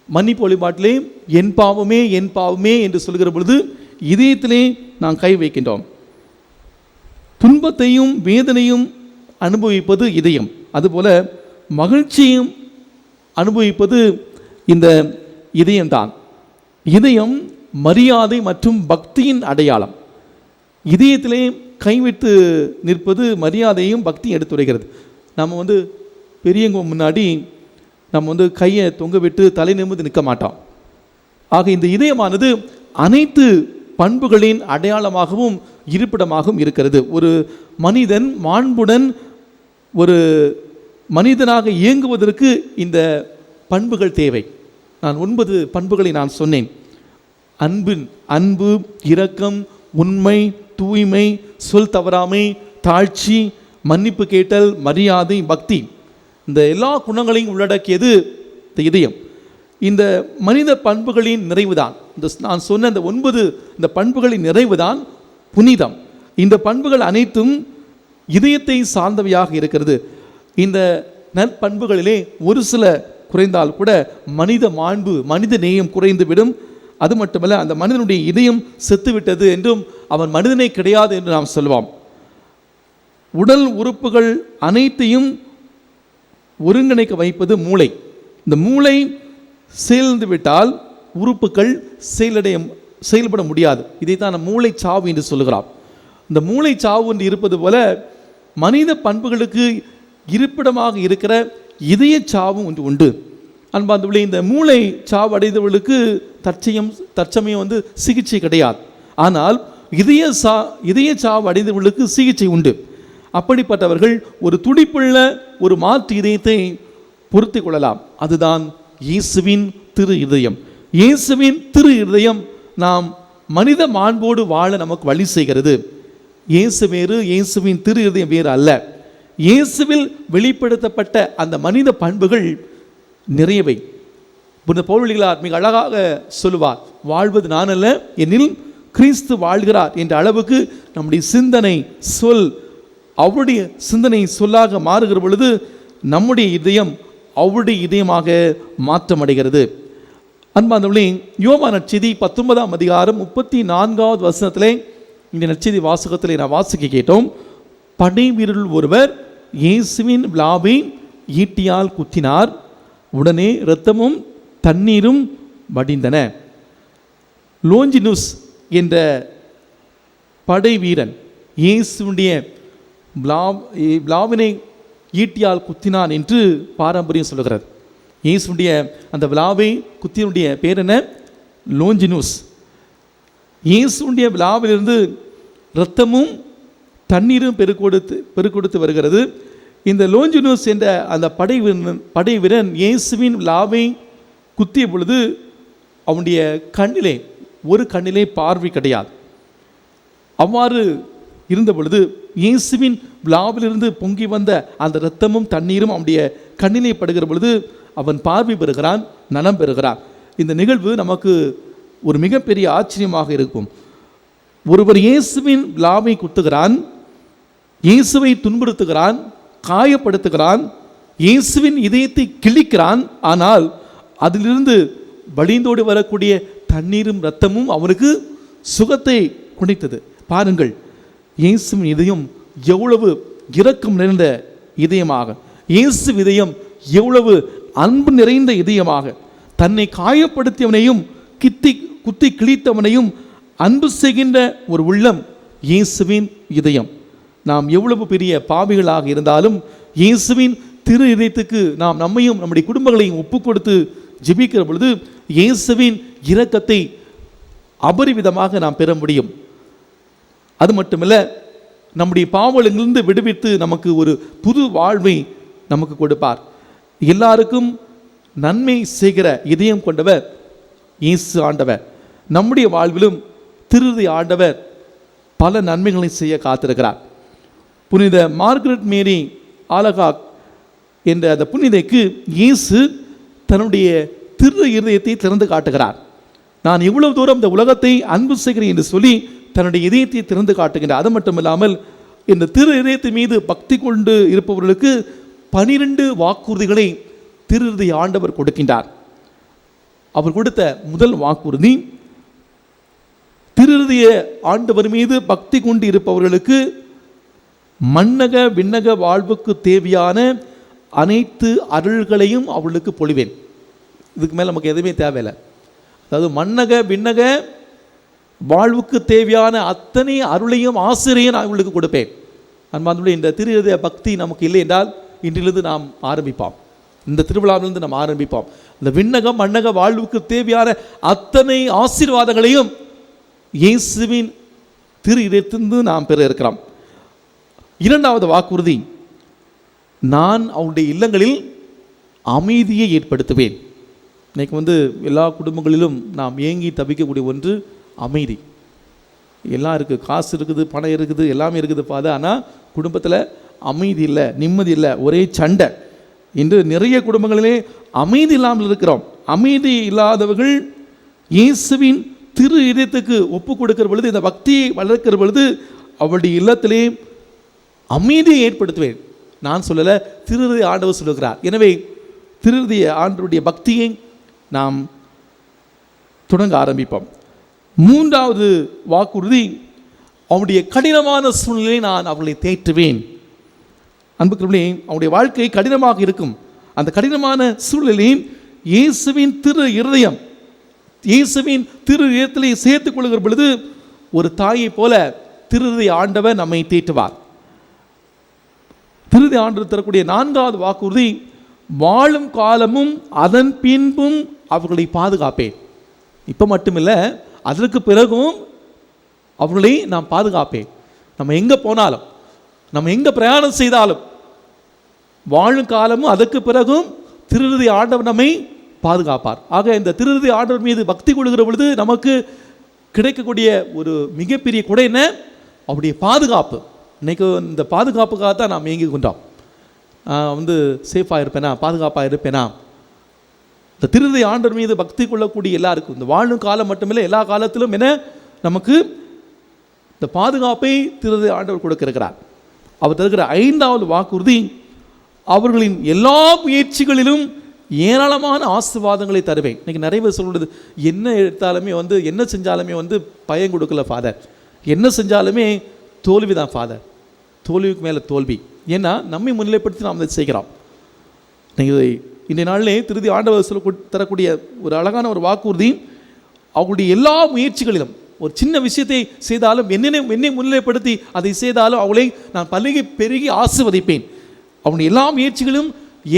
மன்னிப்பு வழிபாட்டிலே என் பாவமே என் பாவமே என்று சொல்லுகிற பொழுது இதயத்திலே நாம் கை வைக்கின்றோம். துன்பத்தையும் வேதனையும் அனுபவிப்பது இதயம். அதுபோல மகிழ்ச்சியும் அனுபவிப்பது இந்த இதயம்தான். இதயம் மரியாதை மற்றும் பக்தியின் அடையாளம். இதயத்திலே கைவிட்டு நிற்பது மரியாதையும் பக்தியும் எடுத்துரைக்கிறது. நம்ம பெரியவங்க முன்னாடி நம்ம கையை தொங்க விட்டு தலை நிமிர்ந்து நிற்க மாட்டோம். ஆக இந்த இதயமானது அனைத்து பண்புகளின் அடையாளமாகவும் இருப்பிடமாகவும் இருக்கிறது. ஒரு மனிதன் மாண்புடன் ஒரு மனிதனாக இயங்குவதற்கு இந்த பண்புகள் தேவை. நான் 9 பண்புகளை நான் சொன்னேன். அன்பு, இரக்கம், உண்மை, தூய்மை, சொல் தவறாமை, தாழ்ச்சி, மன்னிப்பு கேட்டல், மரியாதை, பக்தி. இந்த எல்லா குணங்களையும் உள்ளடக்கியது இந்த இதயம். இந்த மனித பண்புகளின் நிறைவுதான் நான் சொன்ன இந்த 9 இந்த பண்புகளின் நிறைவுதான் புனிதம். இந்த பண்புகள் அனைத்தும் இதயத்தை சார்ந்தவையாக இருக்கிறது. இந்த நற்பண்புகளிலே ஒரு சில குறைந்தால் கூட மனித மாண்பு, மனித நேயம் குறைந்துவிடும். அது மட்டுமல்ல, அந்த மனிதனுடைய இதயம் செத்துவிட்டது என்றும் அவன் மனிதனே கிடையாது என்று நாம் சொல்வோம். உடல் உறுப்புகள் அனைத்தையும் ஒருங்கிணைக்க வைப்பது மூளை. இந்த மூளை செயல்ந்து விட்டால் உறுப்புகள் செயல்பட முடியாது. இதைத்தான் நம்ம மூளை சாவு என்று சொல்லுகிறோம். இந்த மூளை சாவு என்று இருப்பது போல மனித பண்புகளுக்கு இருப்பிடமாக இருக்கிற இதய சாவும் ஒன்று உண்டு. அன்பார்ந்தவர்களே, இந்த மூளை சாவு அடைந்தவர்களுக்கு தற்சமயம் சிகிச்சை கிடையாது. ஆனால் இதய சாவு அடைந்தவர்களுக்கு சிகிச்சை உண்டு. அப்படிப்பட்டவர்கள் ஒரு துடிப்புள்ள ஒரு மாற்று இதயத்தை பொருத்தி கொள்ளலாம். அதுதான் இயேசுவின் திரு இதயம். இயேசுவின் திரு இதயம் நாம் மனித மாண்போடு வாழ நமக்கு வழி செய்கிறது. இயேசு வேறு, இயேசுவின் திரு இதயம் வேறு அல்ல. இயேசுவில் வெளிப்படுத்தப்பட்ட அந்த மனித பண்புகள் நிறையவை. புனித பவுலடிகளார் மிக அழகாக சொல்லுவார், வாழ்வது நான் அல்ல, என்னில் கிறிஸ்து வாழ்கிறார் என்ற அளவுக்கு நம்முடைய சிந்தனை, சொல் அவருடைய சிந்தனை சொல்லாக மாறுகிற பொழுது நம்முடைய இதயம் அவருடைய இதயமாக மாற்றமடைகிறது. அன்பார்ந்தவர்களே, யோவான் நற்செய்தி 19ஆம் அதிகாரம் 34வது வசனத்திலே இந்த நற்செய்தி வாசகத்திலே நான் வாசிக்க கேட்டோம். படை வீரர் ஒருவர் இயேசுவின் விலாவை ஈட்டியால் குத்தினார். உடனே இரத்தமும் தண்ணீரும் வடிந்தன. லோஞ்சினுஸ் என்ற படை வீரன் இயேசுடைய விலாவினை ஈட்டியால் குத்தினான் என்று பாரம்பரியம் சொல்லுகிறது. இயேசுடைய அந்த விலாவை குத்தினுடைய பேர் என்ன? லோஞ்சினுஸ். இயேசுடைய விலாவிலிருந்து இரத்தமும் தண்ணீரும் பெருக்கொடுத்து வருகிறது. இந்த லோஞ்சினுஸ் என்ற அந்த படை வீரன் இயேசுவின் விலாவை குத்திய பொழுது அவனுடைய கண்ணிலே ஒரு கண்ணிலே பார்வை கிடையாது. அவ்வாறு இருந்த பொழுது இயேசுவின் விலாவிலிருந்து பொங்கி வந்த அந்த இரத்தமும் தண்ணீரும் அவனுடைய கண்ணிலே படுகிற பொழுது அவன் பார்வை பெறுகிறான், நலம் பெறுகிறான். இந்த நிகழ்வு நமக்கு ஒரு மிகப்பெரிய ஆச்சரியமாக இருக்கும். ஒருவர் இயேசுவின் விலாவை குத்துகிறான், இயேசுவை துன்புறுத்துகிறான், காயப்படுத்துகிறான், இயேசுவின் இதயத்தை கிழிக்கிறான். ஆனால் அதிலிருந்து வழிந்தோடி வரக்கூடிய தண்ணீரும் இரத்தமும் அவனுக்கு சுகத்தை குடித்தது. பாருங்கள், இயேசுவின் இதயம் எவ்வளவு இரக்கம் நிறைந்த இதயமாக, இயேசு இதயம் எவ்வளவு அன்பு நிறைந்த இதயமாக, தன்னை காயப்படுத்தியவனையும் குத்தி கிழித்தவனையும் அன்பு செய்கின்ற ஒரு உள்ளம் இயேசுவின் இதயம். நாம் எவ்வளவு பெரிய பாவிகளாக இருந்தாலும் இயேசுவின் திரு இதயத்துக்கு நாம் நம்மையும் நம்முடைய குடும்பங்களையும் ஒப்பு கொடுத்து ஜெபிக்கிற பொழுது இயேசுவின் இரக்கத்தை அபரிவிதமாக நாம் பெற முடியும். அது மட்டுமல்ல, நம்முடைய பாவங்களிலிருந்து விடுவித்து நமக்கு ஒரு புது வாழ்வை நமக்கு கொடுப்பார். எல்லாருக்கும் நன்மை செய்கிற இதயம் கொண்டவர் இயேசு ஆண்டவர். நம்முடைய வாழ்விலும் திருதி ஆண்டவர் பல நன்மைகளை செய்ய காத்திருக்கிறார். புனித மார்கரெட் மேரி ஆலகாக் என்ற அந்த புனிதைக்கு இயேசு தன்னுடைய திரு இதயத்தை திறந்து காட்டுகிறார். நான் இவ்வளவு தூரம் இந்த உலகத்தை அன்பு செய்கிறேன் என்று சொல்லி தன்னுடைய இதயத்தை திறந்து காட்டுகின்றார். அது மட்டுமில்லாமல் இந்த திரு இதயத்தின் மீது பக்தி கொண்டு இருப்பவர்களுக்கு 12 வாக்குறுதிகளை திரு இதய ஆண்டவர் கொடுக்கின்றார். அவர் கொடுத்த முதல் வாக்குறுதி, திரு இதய ஆண்டவர் மீது பக்தி கொண்டு இருப்பவர்களுக்கு மன்னக விண்ணக வாழ்வுக்கு தேவையான அனைத்து அருள்களையும் அவர்களுக்கு பொழிவேன். இதுக்கு மேலே நமக்கு எதுவுமே தேவையில்லை. அதாவது மன்னக விண்ணக வாழ்வுக்கு தேவையான அத்தனை அருளையும் ஆசிரியையும் நான் உங்களுக்கு கொடுப்பேன். அன்பார்ந்தவர்களே, இந்த திரு இதய பக்தி நமக்கு இல்லை என்றால் இன்றிலிருந்து நாம் ஆரம்பிப்போம். இந்த திருவிழாவிலிருந்து நாம் ஆரம்பிப்போம். இந்த விண்ணகம் மன்னக வாழ்வுக்கு தேவையான அத்தனை ஆசீர்வாதங்களையும் இயேசுவின் திரு இதயத்திலிருந்து நாம் பெற இருக்கிறோம். இரண்டாவது வாக்குறுதி, நான் அவருடைய இல்லங்களில் அமைதியை ஏற்படுத்துவேன். இன்னைக்கு எல்லா குடும்பங்களிலும் நாம் ஏங்கி தவிக்கக்கூடிய ஒன்று அமைதி. எல்லாம் இருக்குது, காசு இருக்குது, பணம் இருக்குது, எல்லாமே இருக்குது ஃபாதர், ஆனால் குடும்பத்தில் அமைதி இல்லை, நிம்மதி இல்லை, ஒரே சண்டை. இன்று நிறைய குடும்பங்களிலே அமைதி இல்லாமல் இருக்கிறோம். அமைதி இல்லாதவர்கள் இயேசுவின் திரு இதயத்துக்கு ஒப்பு கொடுக்கிற பொழுது, இந்த பக்தியை வளர்க்கிற பொழுது அவருடைய இல்லத்திலே அமைதியை ஏற்படுத்துவேன். நான் சொல்லலை, திரு இதய ஆண்டவர் சொல்லுகிறார். எனவே திரு இதய ஆண்டவருடைய பக்தியை நாம் தொடங்க ஆரம்பிப்போம். மூன்றாவது வாக்குறுதி, அவனுடைய கடினமான சூழ்நிலையை நான் அவர்களை தேற்றுவேன். அன்புக்குரியவர்களே, அவனுடைய வாழ்க்கை கடினமாக இருக்கும். அந்த கடினமான சூழ்நிலையும் இயேசுவின் திரு இருதயம், இயேசுவின் திரு இதயத்திலே சேர்த்துக் கொள்கிற பொழுது ஒரு தாயை போல திரு இதய ஆண்டவர் நம்மை தேற்றுவார். திரு இதய ஆண்டவர் தரக்கூடிய நான்காவது வாக்குறுதி, வாழும் காலமும் அதன் பின்பும் அவர்களை பாதுகாப்பேன். இப்போ மட்டுமில்லை, அதற்கு பிறகும் அவர்களை நான் பாதுகாப்பேன். நம்ம எங்கே போனாலும், நம்ம எங்கே பிரயாணம் செய்தாலும், வாழும் காலமும் அதற்கு பிறகும் திரு இதய ஆண்டவர் நம்மை பாதுகாப்பார். ஆக இந்த திரு இதய ஆண்டவர் மீது பக்தி கொள்கிற பொழுது நமக்கு கிடைக்கக்கூடிய ஒரு மிகப்பெரிய கொடை என்ன? அவருடைய பாதுகாப்பு. இன்றைக்கு இந்த பாதுகாப்புக்காக தான் நாம் இயங்கி கொண்டோம். சேஃபாக இருப்பேனா, பாதுகாப்பாக இருப்பேனா? இந்த திரு இதய ஆண்டவர் மீது பக்தி கொள்ளக்கூடிய எல்லாருக்கும் இந்த வாழும் காலம் மட்டுமில்லை, எல்லா காலத்திலும் என்ன நமக்கு இந்த பாதுகாப்பை திரு இதய ஆண்டவர் கொடுக்கிறார். அவர் தருகிற ஐந்தாவது வாக்குறுதி, அவர்களின் எல்லா முயற்சிகளிலும் ஏராளமான ஆசீர்வாதங்களை தருவேன். இன்றைக்கி நிறைய பேர் சொல்கிறது, என்ன எடுத்தாலுமே என்ன செஞ்சாலுமே பயம் கொடுக்கல ஃபாதர், என்ன செஞ்சாலுமே தோல்வி தான் ஃபாதர், தோல்விக்கு மேலே தோல்வி. ஏன்னா நம்மை முன்னிலைப்படுத்தி நாம் அதை செய்கிறோம். நீங்கள் இன்றைய நாளிலே திருதி ஆண்டவர் தரக்கூடிய ஒரு அழகான ஒரு வாக்குறுதி, அவங்களுடைய எல்லா முயற்சிகளிலும் ஒரு சின்ன விஷயத்தை செய்தாலும் என்னை முன்னிலைப்படுத்தி அதை செய்தாலும் அவளை நான் பல்கி பெருகி ஆசீர்வதிப்பேன். அவனுடைய எல்லா முயற்சிகளும்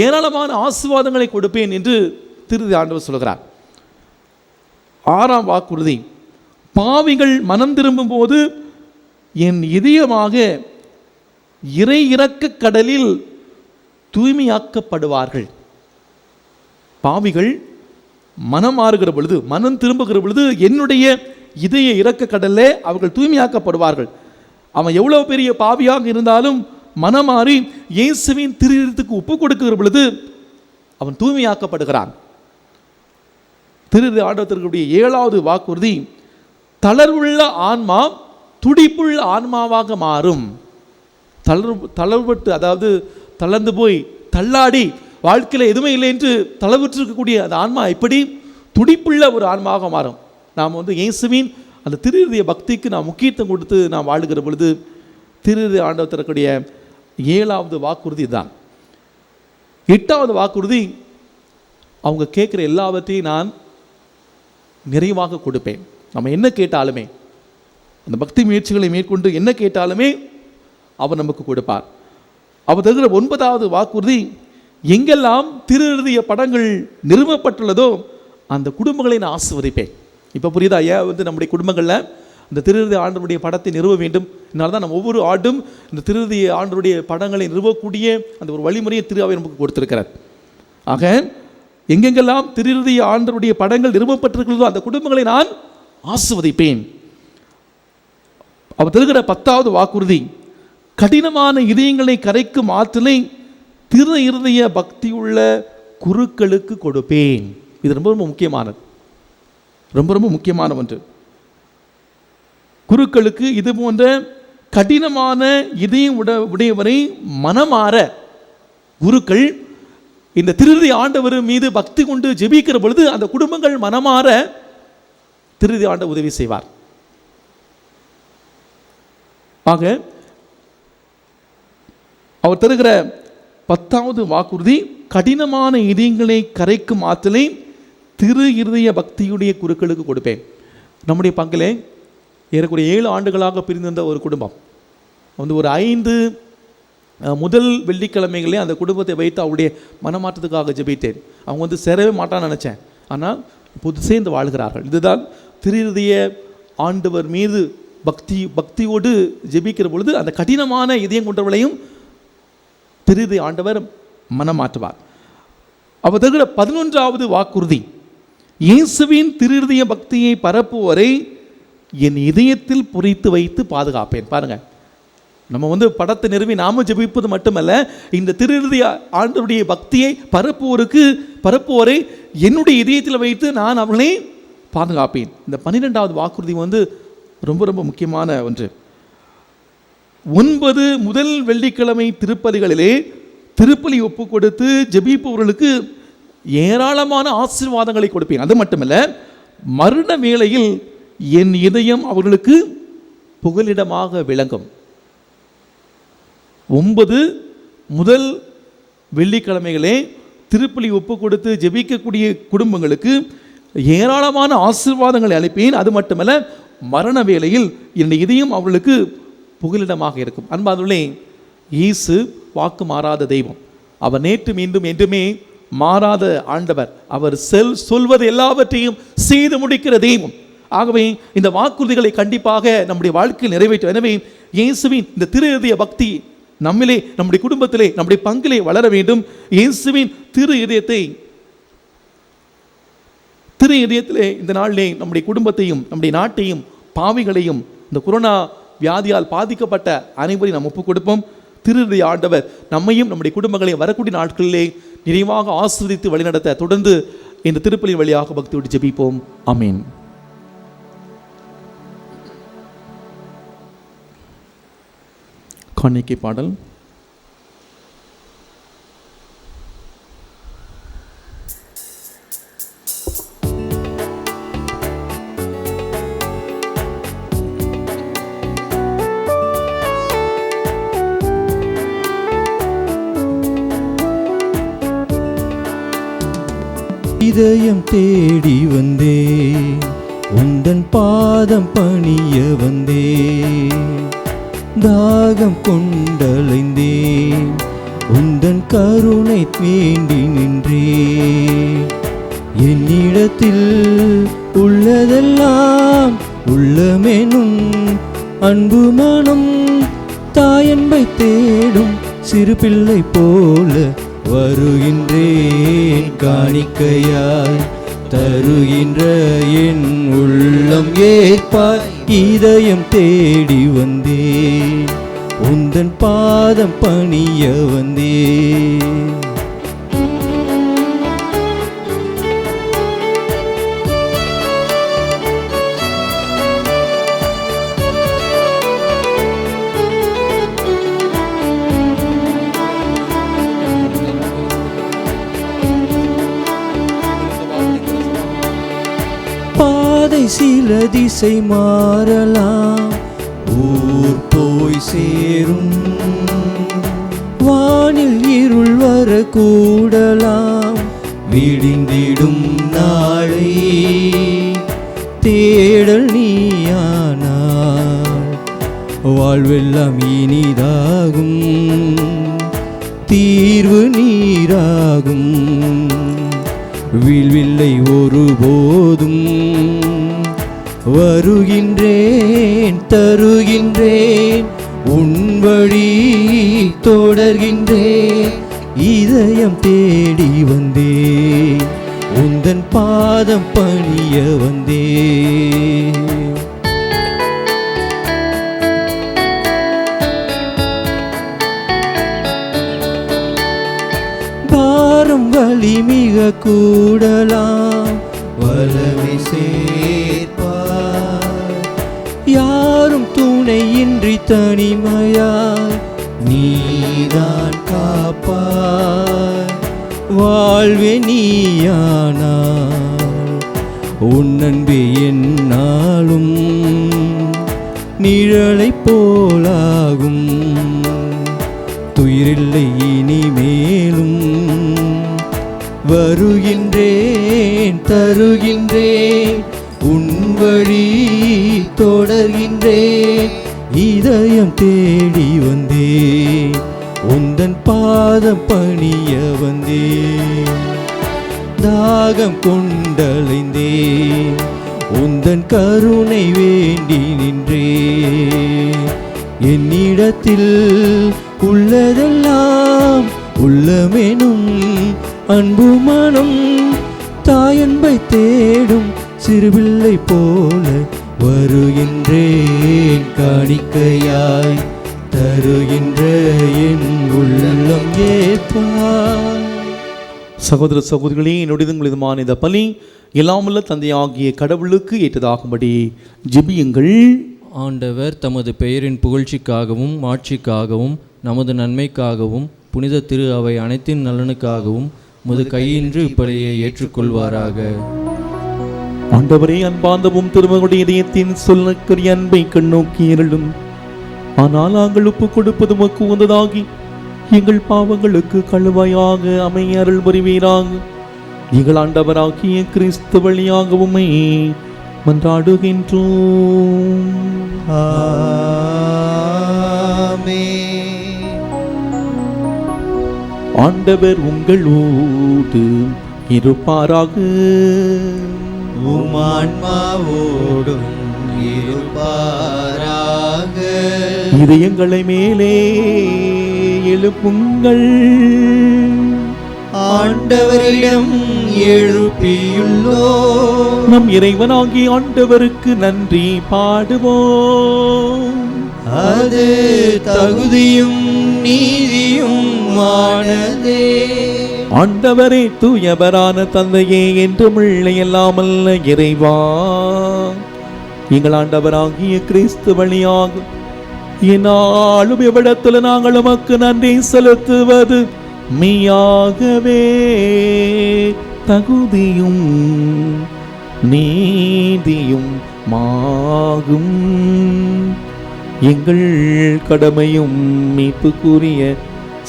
ஏராளமான ஆசீர்வாதங்களை கொடுப்பேன் என்று திருதி ஆண்டவர் சொல்கிறார். ஆறாம் வாக்குறுதி, பாவிகள் மனம் திரும்பும் போது என் இதயமாக இறை இரக்க கடலில் தூய்மையாக்கப்படுவார்கள். பாவிகள் மனம் மாறுகிற பொழுது, மனம் திரும்புகிற பொழுது என்னுடைய இதய இரக்க கடல்லே அவர்கள் தூய்மையாக்கப்படுவார்கள். அவன் எவ்வளவு பெரிய பாவியாக இருந்தாலும் மனம் மாறி இயேசுவின் திருத்துக்கு ஒப்பு கொடுக்கிற பொழுது அவன் தூய்மையாக்கப்படுகிறான். திரு ஆண்டவத்திற்குரிய ஏழாவது வாக்குறுதி, தளர்வுள்ள ஆன்மா துடிப்புள்ள ஆன்மாவாக மாறும். தளர்வுபட்டு, அதாவது தளர்ந்து போய் தள்ளாடி வாழ்க்கையில் எதுவுமே இல்லை என்று தளவுற்று இருக்கக்கூடிய அந்த ஆன்மா எப்படி துடிப்புள்ள ஒரு ஆன்மாவாக மாறும். நாம் இயேசுவின் அந்த திருஇருதய பக்திக்கு நாம் முக்கியத்துவம் கொடுத்து நாம் வாழுகிற பொழுது திருஇருதய ஆண்டவர் தரக்கூடிய 7வது வாக்குறுதி தான். 8வது வாக்குறுதி, அவங்க கேட்குற எல்லாவற்றையும் நான் நிறைவாக கொடுப்பேன். நம்ம என்ன கேட்டாலுமே, அந்த பக்தி முயற்சிகளை மேற்கொண்டு என்ன கேட்டாலுமே அவர் நமக்கு கொடுப்பார். அவர் தருகிற 9வது வாக்குறுதி, எங்கெல்லாம் திருஇருதய படங்கள் நிறுவப்பட்டுள்ளதோ அந்த குடும்பங்களை நான் ஆசீர்வதிப்பேன். இப்போ புரியுதா? ஏன் நம்முடைய குடும்பங்களில் இந்த திருஇருதய ஆண்டவருடைய படத்தை நிறுவ வேண்டும். இதனால தான் நம்ம ஒவ்வொரு ஆண்டும் இந்த திருஇருதய ஆண்டவருடைய படங்களை நிறுவக்கூடிய அந்த ஒரு வழிமுறையை திருஆவியானவர் நமக்கு கொடுத்திருக்கிறார். ஆக எங்கெங்கெல்லாம் திருஇருதய ஆண்டவருடைய படங்கள் நிறுவப்பட்டிருக்கிறதோ அந்த குடும்பங்களை நான் ஆசீர்வதிப்பேன். அவர் தருகிற 10வது வாக்குறுதி, கடினமான இதயங்களை கரைக்கும் ஆற்றலை திரு இருதய பக்தியுள்ள குருக்களுக்கு கொடுப்பேன். இது ரொம்ப ரொம்ப முக்கியமானது, ரொம்ப ரொம்ப முக்கியமான ஒன்று. குருக்களுக்கு இது போன்ற கடினமான இதயம் உடையவரை மனமாற குருக்கள் இந்த திருஇருதய ஆண்டவர் மீது பக்தி கொண்டு ஜெபிக்கிற பொழுது அந்த குடும்பங்கள் மனமாற திருஇருதய ஆண்டவர் உதவி செய்வார். ஆக அவர் தருகிற 10வது வாக்குறுதி, கடினமான இதயங்களை கரைக்கும் ஆற்றலை திரு இருதய பக்தியுடைய குருக்களுக்கு கொடுப்பேன். நம்முடைய பங்கிலே ஏறக்குறைய 7 ஆண்டுகளாக பிரிந்திருந்த ஒரு குடும்பம் ஒரு 5 முதல் வெள்ளிக்கிழமைகளே அந்த குடும்பத்தை வைத்து அவருடைய மனமாற்றத்துக்காக ஜெபித்தேன். அவங்க சேரவே மாட்டான்னு நினச்சேன், ஆனால் இப்போது சேர்ந்து வாழ்கிறார்கள். இதுதான் திரு இருதய ஆண்டவர் மீது பக்தியோடு ஜெபிக்கிற பொழுது அந்த கடினமான இதயம் கொண்டவர்களையும் திரு இருதய ஆண்டவர் மனமாற்றுவார். அவர் தருகிற 11வது வாக்குறுதி, இயேசுவின் திரு இருதய பக்தியை பரப்புவரை என் இதயத்தில் பொறித்து வைத்து பாதுகாப்பேன். பாருங்க, நம்ம படத்தை நிறுவி நாம ஜெபிப்பது மட்டுமல்ல, இந்த திரு இருதய ஆண்டவருடைய பக்தியை பரப்புவரை என்னுடைய இதயத்தில் வைத்து நான் அவர்களை பாதுகாப்பேன். இந்த 12வது வாக்குறுதி ரொம்ப ரொம்ப முக்கியமான ஒன்று. 9 முதல் வெள்ளிக்கிழமை திருப்பலிகளிலே திருப்பலி ஒப்பு கொடுத்து ஜெபிப்பவர்களுக்கு ஏராளமான ஆசீர்வாதங்களை கொடுப்பேன். அது மட்டுமல்ல, மரண வேளையில் என் இதயம் அவர்களுக்கு புகலிடமாக விளங்கும். 9 முதல் வெள்ளிக்கிழமைகளே திருப்பலி ஒப்பு கொடுத்து ஜெபிக்கக்கூடிய குடும்பங்களுக்கு ஏராளமான ஆசீர்வாதங்களை அளிப்பேன். அது மட்டுமல்ல, மரண வேளையில் என் இதயம் அவர்களுக்கு புகலிடமாக இருக்கும். அன்பானவர்களே, இயேசு வாக்கு மாறாத தெய்வம். அவர் நேற்று மீண்டும் என்றுமே மாறாத ஆண்டவர். அவர் சொல்வது எல்லாவற்றையும் செய்து முடிக்கிற தெய்வம். ஆகவே இந்த வாக்குறுதிகளை கண்டிப்பாக நம்முடைய வாழ்க்கையில் நிறைவேற்றும். எனவே இயேசுவின் இந்த திரு இருதய பக்தி நம்மிலே, நம்முடைய குடும்பத்திலே, நம்முடைய பங்கிலே வளர வேண்டும். இயேசுவின் திரு இதயத்திலே இந்த நாளிலே நம்முடைய குடும்பத்தையும் நம்முடைய நாட்டையும் பாவிகளையும் இந்த கொரோனா வியாதியால் பாதிக்கப்பட்ட அனைவரையும் நாம் ஒப்புக் கொடுப்போம். திரு இருதய ஆண்டவர் நம்மையும் நம்முடைய குடும்பங்களையும் வரக்கூடிய நாட்களிலே நிறைவாக ஆசீர்வதித்து வழிநடத்த தொடர்ந்து இந்த திருப்பலி வழியாக பக்தியோடு ஜெபிப்போம். ஆமென். காணிக்கை பாடல். இதயம் தேடி வந்தே, உந்தன் பாதம் பணிய வந்தே, தாகம் கொண்டலைந்தேன், உந்தன் கருணை வேண்டி நின்றே. என்னிடத்தில் உள்ளதெல்லாம் உள்ளமெனும் அன்பு மனம், தாயன்பை தேடும் சிறு பிள்ளை போல வருகின்றேன். காணிக்கையாய் தருகின்ற என் உள்ளம் ஏற்பாய். இதயம் தேடி வந்தேன், உந்தன் பாதம் பணிய வந்தேன். சில திசை மாறலாம், ஊர் போய் சேரும். வானில் இருள் வர கூடலாம், விடிந்திடும் நாளை தேடல் நீயானாள். வாழ்வெல்லாம் இனிதாகும், தீர்வு நீராகும். வில்வில்லை ஒருபோதும் வருகின்றேன், தருகின்றேன், உன் வழி தொடர்கின்றேன். இதயம் தேடி வந்தேன், உந்தன் பாதம் பணிய வந்தேன். பாரம் வலி மிக கூடலாம், வலமை சேர்ப்பார். யாரும் துணையின்றி தனிமையாய் நீதான் காப்பாய். வாழ்வே நீயானாள், உன் அன்பே என்னாலும் நிழலை போலாகும். துயிரில்லை இனிமேலும், வருகின்றேன், தருகின்றேன், உன் வழி தொடர்கின்றேன். இதயம் தேடி வந்தேன், உந்தன் பாதம் பணிய வந்தேன். தாகம் கொண்டலைந்தேன், உந்தன் கருணை வேண்டி நின்றேன். என்னிடத்தில் உள்ளதெல்லாம் உள்ளமெனும் அன்பு மனம், தாயன்பை தேடும் சிறுபிள்ளை போல வருகின்றேன். காணிக்கையாய் தருகின்ற என் உள்ளம் ஏற்பாய். சகோதர சகோதரிகளே, என்னுடைய உங்களுமான இந்த பலி எல்லாமுள்ள தந்தையாகிய கடவுளுக்கு ஏற்றதாகும்படி ஜெபியுங்கள். ஆண்டவர் தமது பெயரின் புகழ்ச்சிக்காகவும் மாட்சிக்காகவும் நமது நன்மைக்காகவும் புனித திரு அவை அனைத்தின் நலனுக்காகவும் முது கையின்று இப்படியை ஏற்றுக்கொள்வாராக. ஆண்டவரே, அன்பாந்தவும் திருமகளுடைய இதயத்தின் சொல்லற்கரிய அன்பை கண்ணோக்கி அருளும். ஆனால் நாங்கள் ஒப்பு கொடுப்பது உமக்கு உகந்ததாகி எங்கள் பாவங்களுக்கு கழுவாயாக அமைய அருள் புரிவீராக. எங்கள் ஆண்டவராகிய கிறிஸ்து வழியாக உம்மை மன்றாடுகின்றோம். ஆமென். ஆண்டவர் உங்களோடு இருப்பாராக. உம் ஆன்மாவோடும் இருப்பாராக. இதயங்களை மேலே எழுப்புங்கள். ஆண்டவரிடம் எழுப்பியுள்ளோம். நம் இறைவனாகிய ஆண்டவருக்கு நன்றி பாடுவோம். அது தகுதியும் நீதியும் ஆனதே. ஆண்டவரே, தூயவரான தந்தையே, என்றும் இல்லாமல்ல இறைவா, எங்கள் ஆண்டவராகிய கிறிஸ்து வழியாக என்னாலும் எவ்விடத்துல நாங்கள் உமக்கு நன்றி செலுத்துவது மெய்யாகவே தகுதியும் நீதியும் மாகும். எங்கள் கடமையும் மீட்புக்குரிய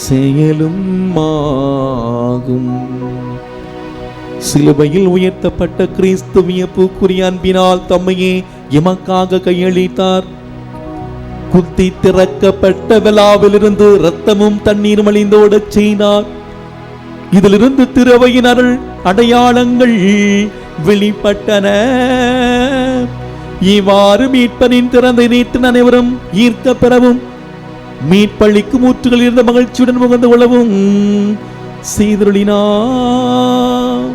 செயலும் ஆகும். சிலுவையில் உயர்த்தப்பட்ட கிறிஸ்து வியப்புக்குரிய அன்பினால் தம்மையே எமக்காக கையளித்தார். குத்தி திறக்கப்பட்ட விழாவிலிருந்து இரத்தமும் தண்ணீரும் வழிந்தோடச் செய்தார். இதிலிருந்து திருவையின் அருள் அடையாளங்கள் வெளிப்பட்டன. இவ்வாறு மீட்பனின் திறந்த நீட்டு அனைவரும் ஈர்க்க பெறவும் மீட்பளிக்கும் ஊற்றுகள் இருந்த மகிழ்ச்சியுடன் முகந்து கொள்ளவும் செய்தருளினார்.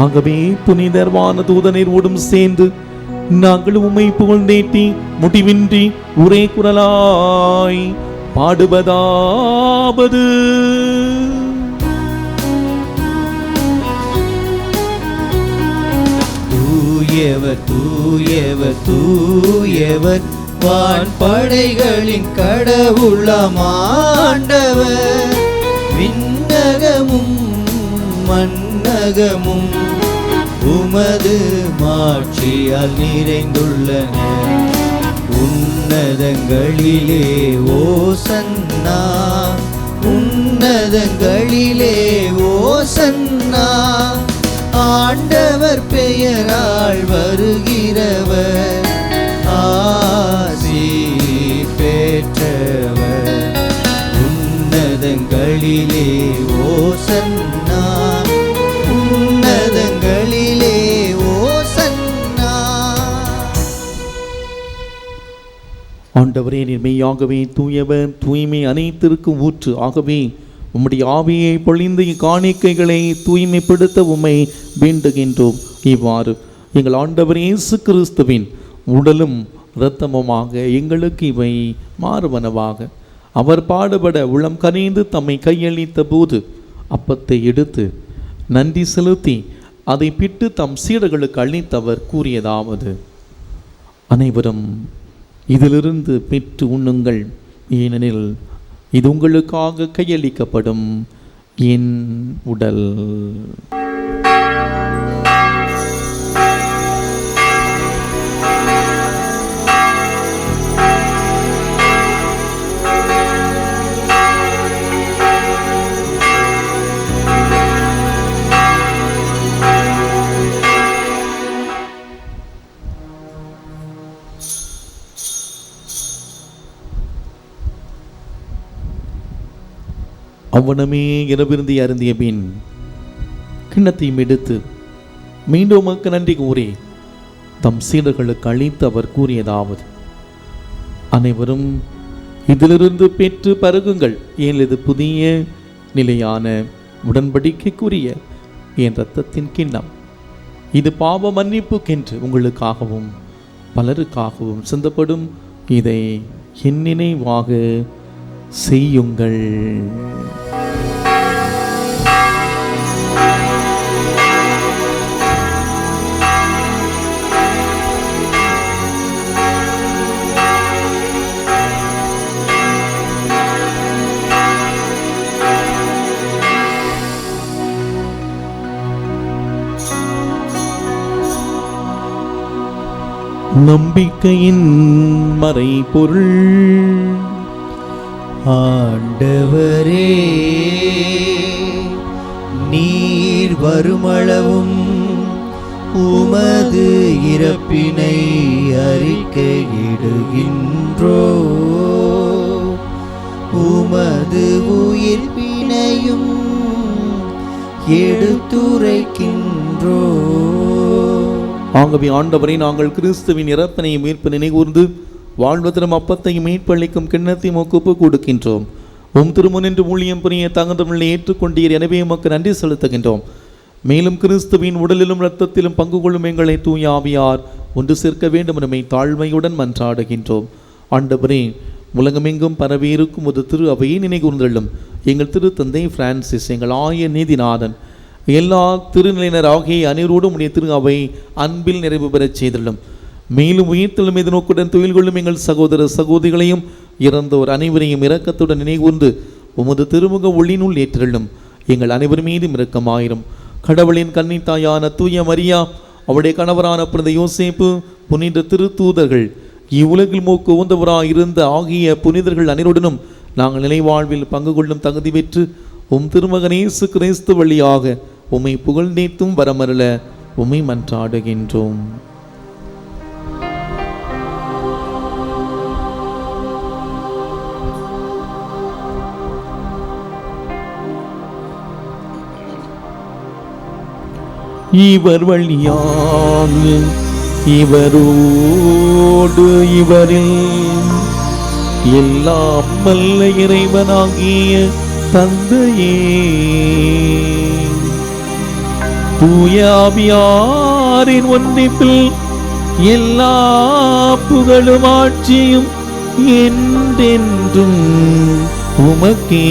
ஆகவே புனிதர்வான தூதனரோடும் சேர்ந்து நாங்கள் உம்மை புகழ்ந்தேத்தி முடிவின்றி ஒரே குரலாய் பாடுவதாவது: தூயவர் தூயவர் தூயவர் வான்படைகளின் கடவுளாம் ஆண்டவர். விண்ணகமும் மண்ணகமும் உமது மாட்சியால் நிறைந்துள்ளன. உன்னதங்களிலே ஓசன்னா, உன்னதங்களிலே ஓசன்னா. ஆண்டவர் பெயரால் வருகிறவர் ஆசி பெற்றவர். உன்னதங்களிலே ஓசன்னா, உன்னதங்களிலே ஓசன்னா. ஆண்டவரே, நீர் மெய்யாகவே தூயவர், தூய்மை அனைத்திற்கும் ஊற்று. ஆகவே உம்முடைய ஆவியை பொழிந்து இக்காணிக்கைகளை தூய்மைப்படுத்த உம்மை வேண்டுகின்றோம். இவ்வாறு எங்கள் ஆண்டவர் இயேசு கிறிஸ்துவின் உடலும் இரத்தமுமாக எங்களுக்கு இவை மாறுவனவாக. அவர் பாடுபட உளம் கனிந்து தம்மை கையளித்த போது அப்பத்தை எடுத்து நன்றி செலுத்தி அதை பிட்டு தம் சீடர்களுக்கு அளித்தவர் கூறியதாவது: அனைவரும் இதிலிருந்து பெற்று உண்ணுங்கள், ஏனெனில் இது உங்களுக்காக கையளிக்கப்படும் என் உடல். அவ்வனமே இரவிருந்தி அருந்திய பின் கிண்ணத்தையும் எடுத்து மீண்டும் உமக்கு நன்றி கூறி தம் சீடர்களுக்கு அளித்து அவர் கூறியதாவது: அனைவரும் இதிலிருந்து பெற்று பருகுங்கள், ஏன் இது புதிய நிலையான உடன்படிக்கைக்குரிய என் இரத்தத்தின் கிண்ணம். இது பாவ மன்னிப்புக்கென்று உங்களுக்காகவும் பலருக்காகவும் சிந்தப்படும். இதை என் நினைவாக செய்யுங்கள். நம்பிக்கையின் மறைபொருள். ஆண்டவரே, நீர் வருமளவும் உமது இறப்பினை அறிக்கையிடுகின்றோ, உமது உயிர்ப்பினையும் எடுத்துரைக்கின்றோ. ஆகவே ஆண்டவரை, நாங்கள் கிறிஸ்துவின் இறப்பினையும் மீட்பு நினைகூர்ந்து வாழ்வதரும் அப்பத்தையும் மீட்பளிக்கும் கிண்ணத்தையும் ஒப்பு கொடுக்கின்றோம். உம் திருமுனின்று ஊழியம் புரிய தகுந்தவர்களை ஏற்றுக்கொண்டீர், எனவே உமக்கு நன்றி செலுத்துகின்றோம். மேலும் கிறிஸ்துவின் உடலிலும் இரத்தத்திலும் பங்கு கொள்ளும் எங்களை தூய ஆவியார் ஒன்று சேர்க்க வேண்டும் என தாழ்மையுடன் மன்றாடுகின்றோம். ஆண்டவரே, உலகமெங்கும் பரவியிருக்கும் ஒரு திரு அவையை நினைகூர்ந்தள்ளும். எங்கள் திரு தந்தை பிரான்சிஸ், எங்கள் ஆய நீதிநாதன், எல்லா திருநிலையினர் ஆகிய அனைவரோடும் உடைய திரு அவை அன்பில் நிறைவு பெறச் செய்துள்ளோம். மேலும் உயிர்த்தெழும் எதிர்நோக்குடன் தொழில் கொள்ளும் எங்கள் சகோதர சகோதரிகளையும் இறந்தோர் அனைவரையும் இரக்கத்துடன் நினைகூர்ந்து உமது திருமுக ஒளியினுள் ஏற்றிருளும். எங்கள் அனைவர் மீதும் இரக்கமாயிரும். கடவுளின் கன்னித்தாயான தூய மரியா, அவருடைய கணவரான புனித யோசேப்பு, புனித திருத்தூதர்கள், இவ்வுலகில் மோக்கு உந்தவராயிருந்த ஆகிய புனிதர்கள் அனைவருடனும் நாங்கள் நிலைவாழ்வில் பங்கு கொள்ளும் தகுதி பெற்று உம் திருமகன் இயேசு கிறிஸ்து வழியாக உம்மை புகழ்ந்தேத்தும் வரமருள உம்மை மன்றாடுகின்றோம். இவர் வழியாக இவரோடு இவரில் எல்லாம் வல்ல இறைவனாகிய தந்தையே, தூய ஆவியாரின் ஒன்றிப்பில் எல்லா புகழும் ஆட்சியும் என்றென்றும் உமக்கே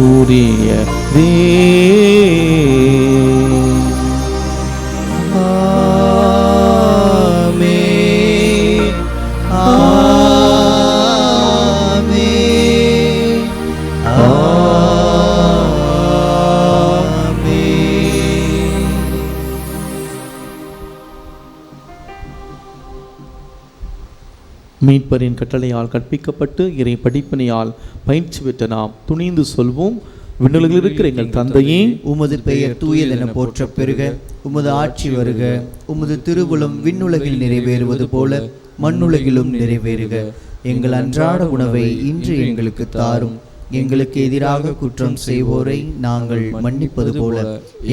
உரியதே. மீட்பரின் கட்டளையால் கற்பிக்கப்பட்டு இறை படிப்பினையால் பயிற்சி பெற்ற நாம் துணிந்து சொல்வோம். விண்ணுலகில் இருக்கிற எங்கள் தந்தையே, உமது பெயர் தூயதென போற்ற பெருக, உமது ஆட்சி வருக, உமது திருவுளம் விண்ணுலகில் நிறைவேறுவது போல மண்ணுலகிலும் நிறைவேறுக. எங்கள் அன்றாட உணவை இன்று எங்களுக்கு தாரும். எங்களுக்கு எதிராக குற்றம் செய்வோரை நாங்கள் மன்னிப்பது போல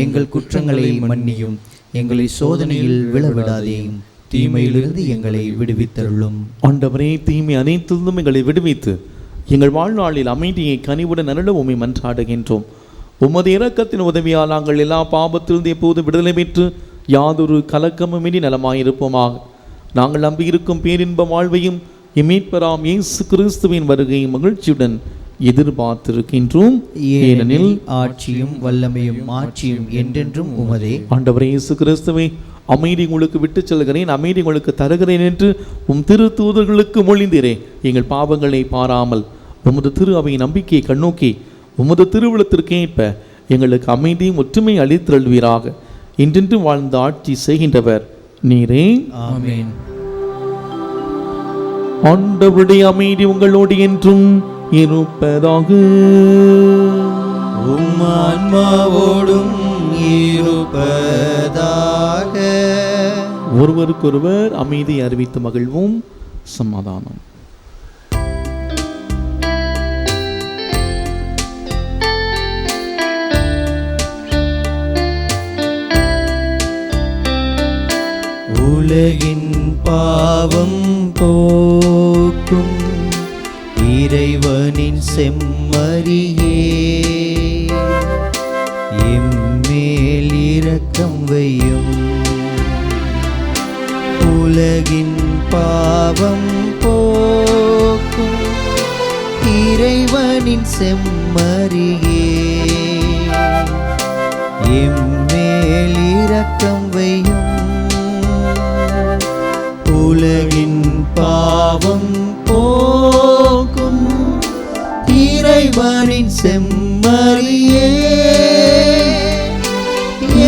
எங்கள் குற்றங்களை மன்னியும். எங்களை சோதனையில் விழவிடாதேயும், தீமையிலிருந்து எங்களை விடுவித்தருளும். ஆண்டவரே, தீமை அனைத்திலிருந்தும் எங்களை விடுவித்து எங்கள் வாழ்நாளில் அமைதியை கனிவுடன் நருள உம்மை மன்றாடுகின்றோம். உமது இரக்கத்தின் உதவியால் நாங்கள் எல்லா பாவத்திலிருந்து எப்போது விடுதலை பெற்று யாதொரு கலக்கமுமின்றி நலமாயிருப்போமாக. நாங்கள் நம்பியிருக்கும் பேரின்ப வாழ்வையும் மீட்பராம் இயேசு கிறிஸ்துவின் வருகையை மகிழ்ச்சியுடன் எதிர்பார்த்திருக்கின்றோம். ஏனெனில் ஆட்சியும் வல்லமையும் மாட்சியும் என்றென்றும் உமதே. ஆண்டவரே இயேசு கிறிஸ்துவே, அமைதி உங்களுக்கு விட்டு செல்கிறேன், அமைதி உங்களுக்கு தருகிறேன் என்று உம் திரு தூதர்களுக்கு மொழிந்தீரே. எங்கள் பாவங்களை பாராமல் உமது திரு அவை நம்பிக்கையை கண்ணோக்கி உமது திருவிழத்திற்கேற்ப எங்களுக்கு அமைதியும் ஒற்றுமை அளித்தருள்வீராக. இன்றென்று வாழ்ந்த ஆட்சி செய்கின்றவர் நீரே. ஆமென். ஆண்டவருடைய அமைதி உங்களோடு என்றும் இருப்பதாக. உம் ஆன்மாவோடும் இருப்பதாக. ஒருவருக்கொருவர் அமைதி அறிவித்து மகிழ்வோம். சமாதானம். உலகின் பாவம் போக்கும் இறைவனின் செம்மறியே, எம்மேல் இரக்கம் வையும். உலகின் பாவம் போக்கும் இறைவனின் செம்மறியே, எம்மேல் இரக்கம் வையும். உலகின் பாவம் போக்கும் இறைவனின் செம்மறியே,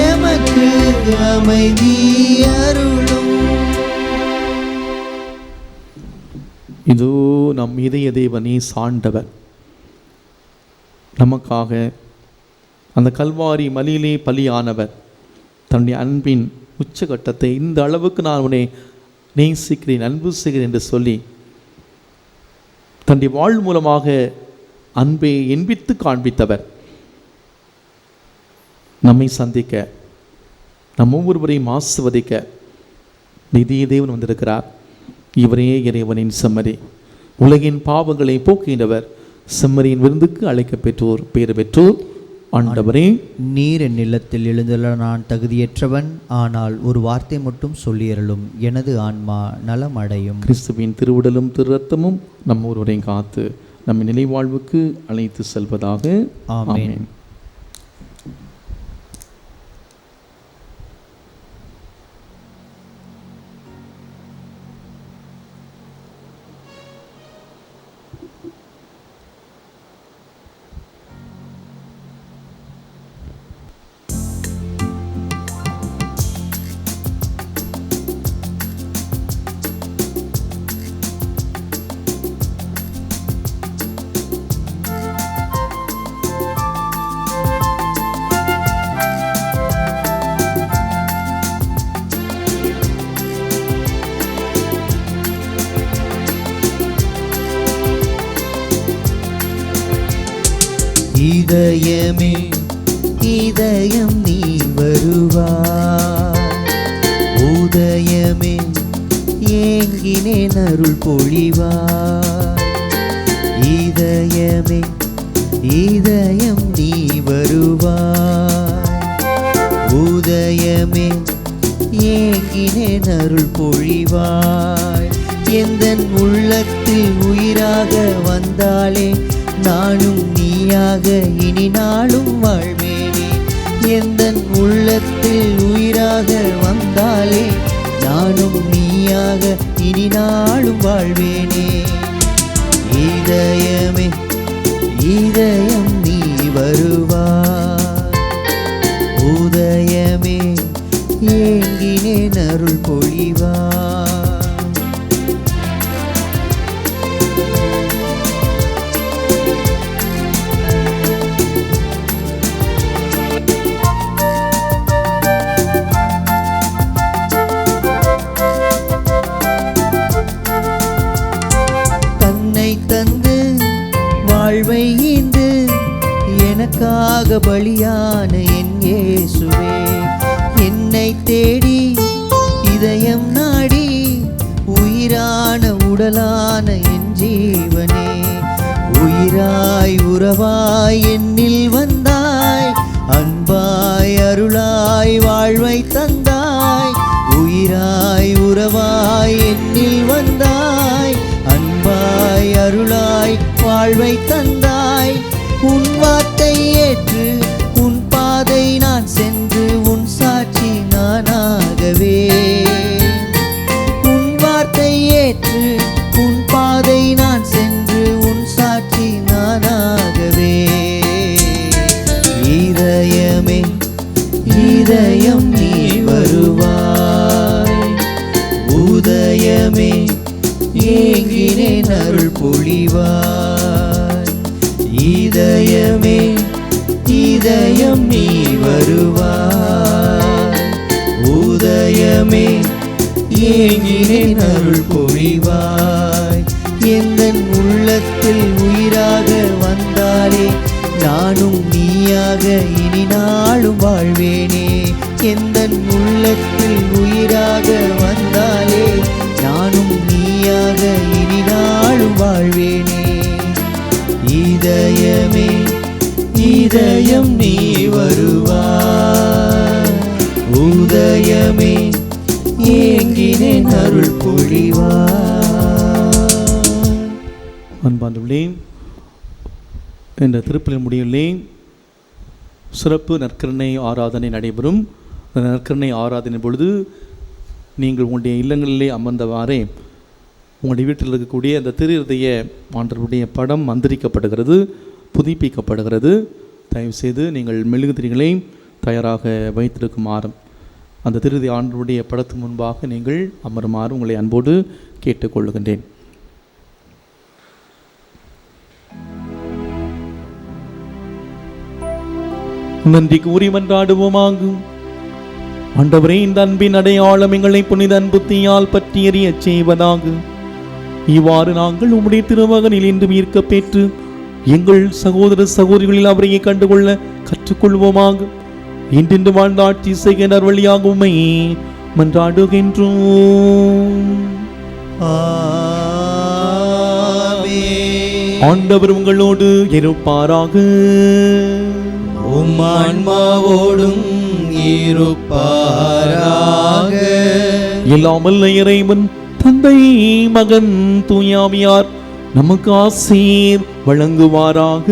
எமக்கு அமைதி அருளும். இதோ நம் இதய தேவனே சாண்டவர் நமக்காக அந்த கல்வாரி மலையிலே பலியானவர். தன்னுடைய அன்பின் உச்சகட்டத்தை இந்த அளவுக்கு நான் உன்னை நேசிக்கிறேன், அன்பு செய்கிறேன் என்று சொல்லி தன்னுடைய வாழ் மூலமாக அன்பை என்பித்து காண்பித்தவர். நம்மை சந்திக்க, நம் ஒவ்வொருவரையும் ஆசிர்வதிக்க நிதிய தேவன் வந்திருக்கிறார். இவரே இறைவனின் செம்மறி, உலகின் பாவங்களை போக்குகின்றவர். செம்மறியின் விருந்துக்கு அழைக்க பெற்றோர் பேறு பெற்றோர். ஆண்டவரே, நீர் என் நிலத்தில் எழுந்துள்ள நான் தகுதியற்றவன், ஆனால் ஒரு வார்த்தை மட்டும் சொல்லியருளும், எனது ஆன்மா நலம் அடையும். கிறிஸ்துவின் திருவுடலும் திரு ரத்தமும் நம் ஒருவரையும் காத்து நம்மை நிலைவாழ்வுக்கு அழைத்து செல்வதாக. ஆமென். இதயமே இதயம் நீ வருவாய், உதயமே ஏங்கினேன் அருள் பொழிவாய். இதயமே இதயம் நீ வருவாய், உதயமே ஏங்கினேன் அருள் பொழிவாய். எந்தன் உள்ளத்தில் உயிராக வந்தாலே நானும் நீயாக இனி நாளும் வாழ்வேனே. எந்தன் உள்ளத்தில் உயிராக வந்தாலே நானும் நீயாக இனி நாளும் வாழ்வேனே. இதயமே இதயம் நீ வருவாய், உதயமே ஏங்கினேன் அருள் பொழிவாய். வாழ்வை ஈந்து எனக்காக பலியான என் இயேசுவே, என்னை தேடி இதயம் நாடி உயிரான உடலான என் ஜீவனே, உயிராய் உறவாய் என்னில் வந்தாய், அன்பாய் அருளாய் வாழ்வை தந்தாய், உயிராய் உறவாய் என்னில் வந்தாய், அன்பாய் அருளாய் வாழ்வை தந்தாய். உன் வார்த்தை ஏற்று உன் பாதை நான் சென்று உன் சாட்சி நானாகவே, உன் வார்த்தை ஏற்று உன் பாதை நான் சென்று உன் சாட்சி நானாகவே. இதயமே இதயம் நீ வருவாய், உதயமே ஏங்கினேன் அருள் பொழிவாய். இதயமே இதயம் நீ வருவாய், உதயமே ஏங்கினேன் அருள் பொழிவாய். எந்தன் உள்ளத்தில் உயிராக வந்தாலே நானும் நீயாக இனி நாளும் வாழ்வேனே. எந்தன் உள்ளத்தில் உயிராக வந்தாலே நானும் நீயாக இனி நாளும் வாழ்வேனே. இதயமே இதயம் நீ வருவாய், உதயமே ஏங்கினேன் அருள் பொழிவாய். அன்பார்ந்தவர்களே, என்ற திருப்பலின் முடிவிலே சிறப்பு நற்கருணை ஆராதனை நடைபெறும். அந்த நற்கருணை ஆராதனை பொழுது நீங்கள் உங்களுடைய இல்லங்களிலே அமர்ந்தவாறே உங்களுடைய வீட்டில் இருக்கக்கூடிய அந்த திரு இருதய ஆண்டவருடைய படம் மந்திரிக்கப்படுகிறது, புதுப்பிக்கப்படுகிறது. தயவுசெய்து நீங்கள் மெழுகுதிரிகளை தயாராக வைத்திருக்குமாறு அந்த திரு இருதய ஆண்டவருடைய படத்துக்கு முன்பாக நீங்கள் அமருமாறு உங்களை அன்போடு கேட்டுக்கொள்ளுகின்றேன். நன்றி கூறி மன்றாடுவோமாகும். ஆண்டவரே, இந்த அன்பின் அடையாளம் எங்களை புனித அன்புத்தியால் பற்றி எறியச் செய்வதாக. இவ்வாறு நாங்கள் உம்முடைய திருமகனில் இன்று ஈர்க்க பெற்று எங்கள் சகோதர சகோதரிகளில் அவரையே கண்டுகொள்ள கற்றுக்கொள்வோமாக. இன்று வாழ்ந்த ஆட்சி செய்கின்ற வழியாக உம்மை மன்றாடுகின்றோம். ஆண்டவர் உங்களோடு இருப்பாராக. உம் ஆன்மாவோடும் இருப்பாராக. எல்லாம் வல்ல இறைவன் தந்தை, மகன், தூயாவியார் நமக்கு ஆசீர் வழங்குவாராக.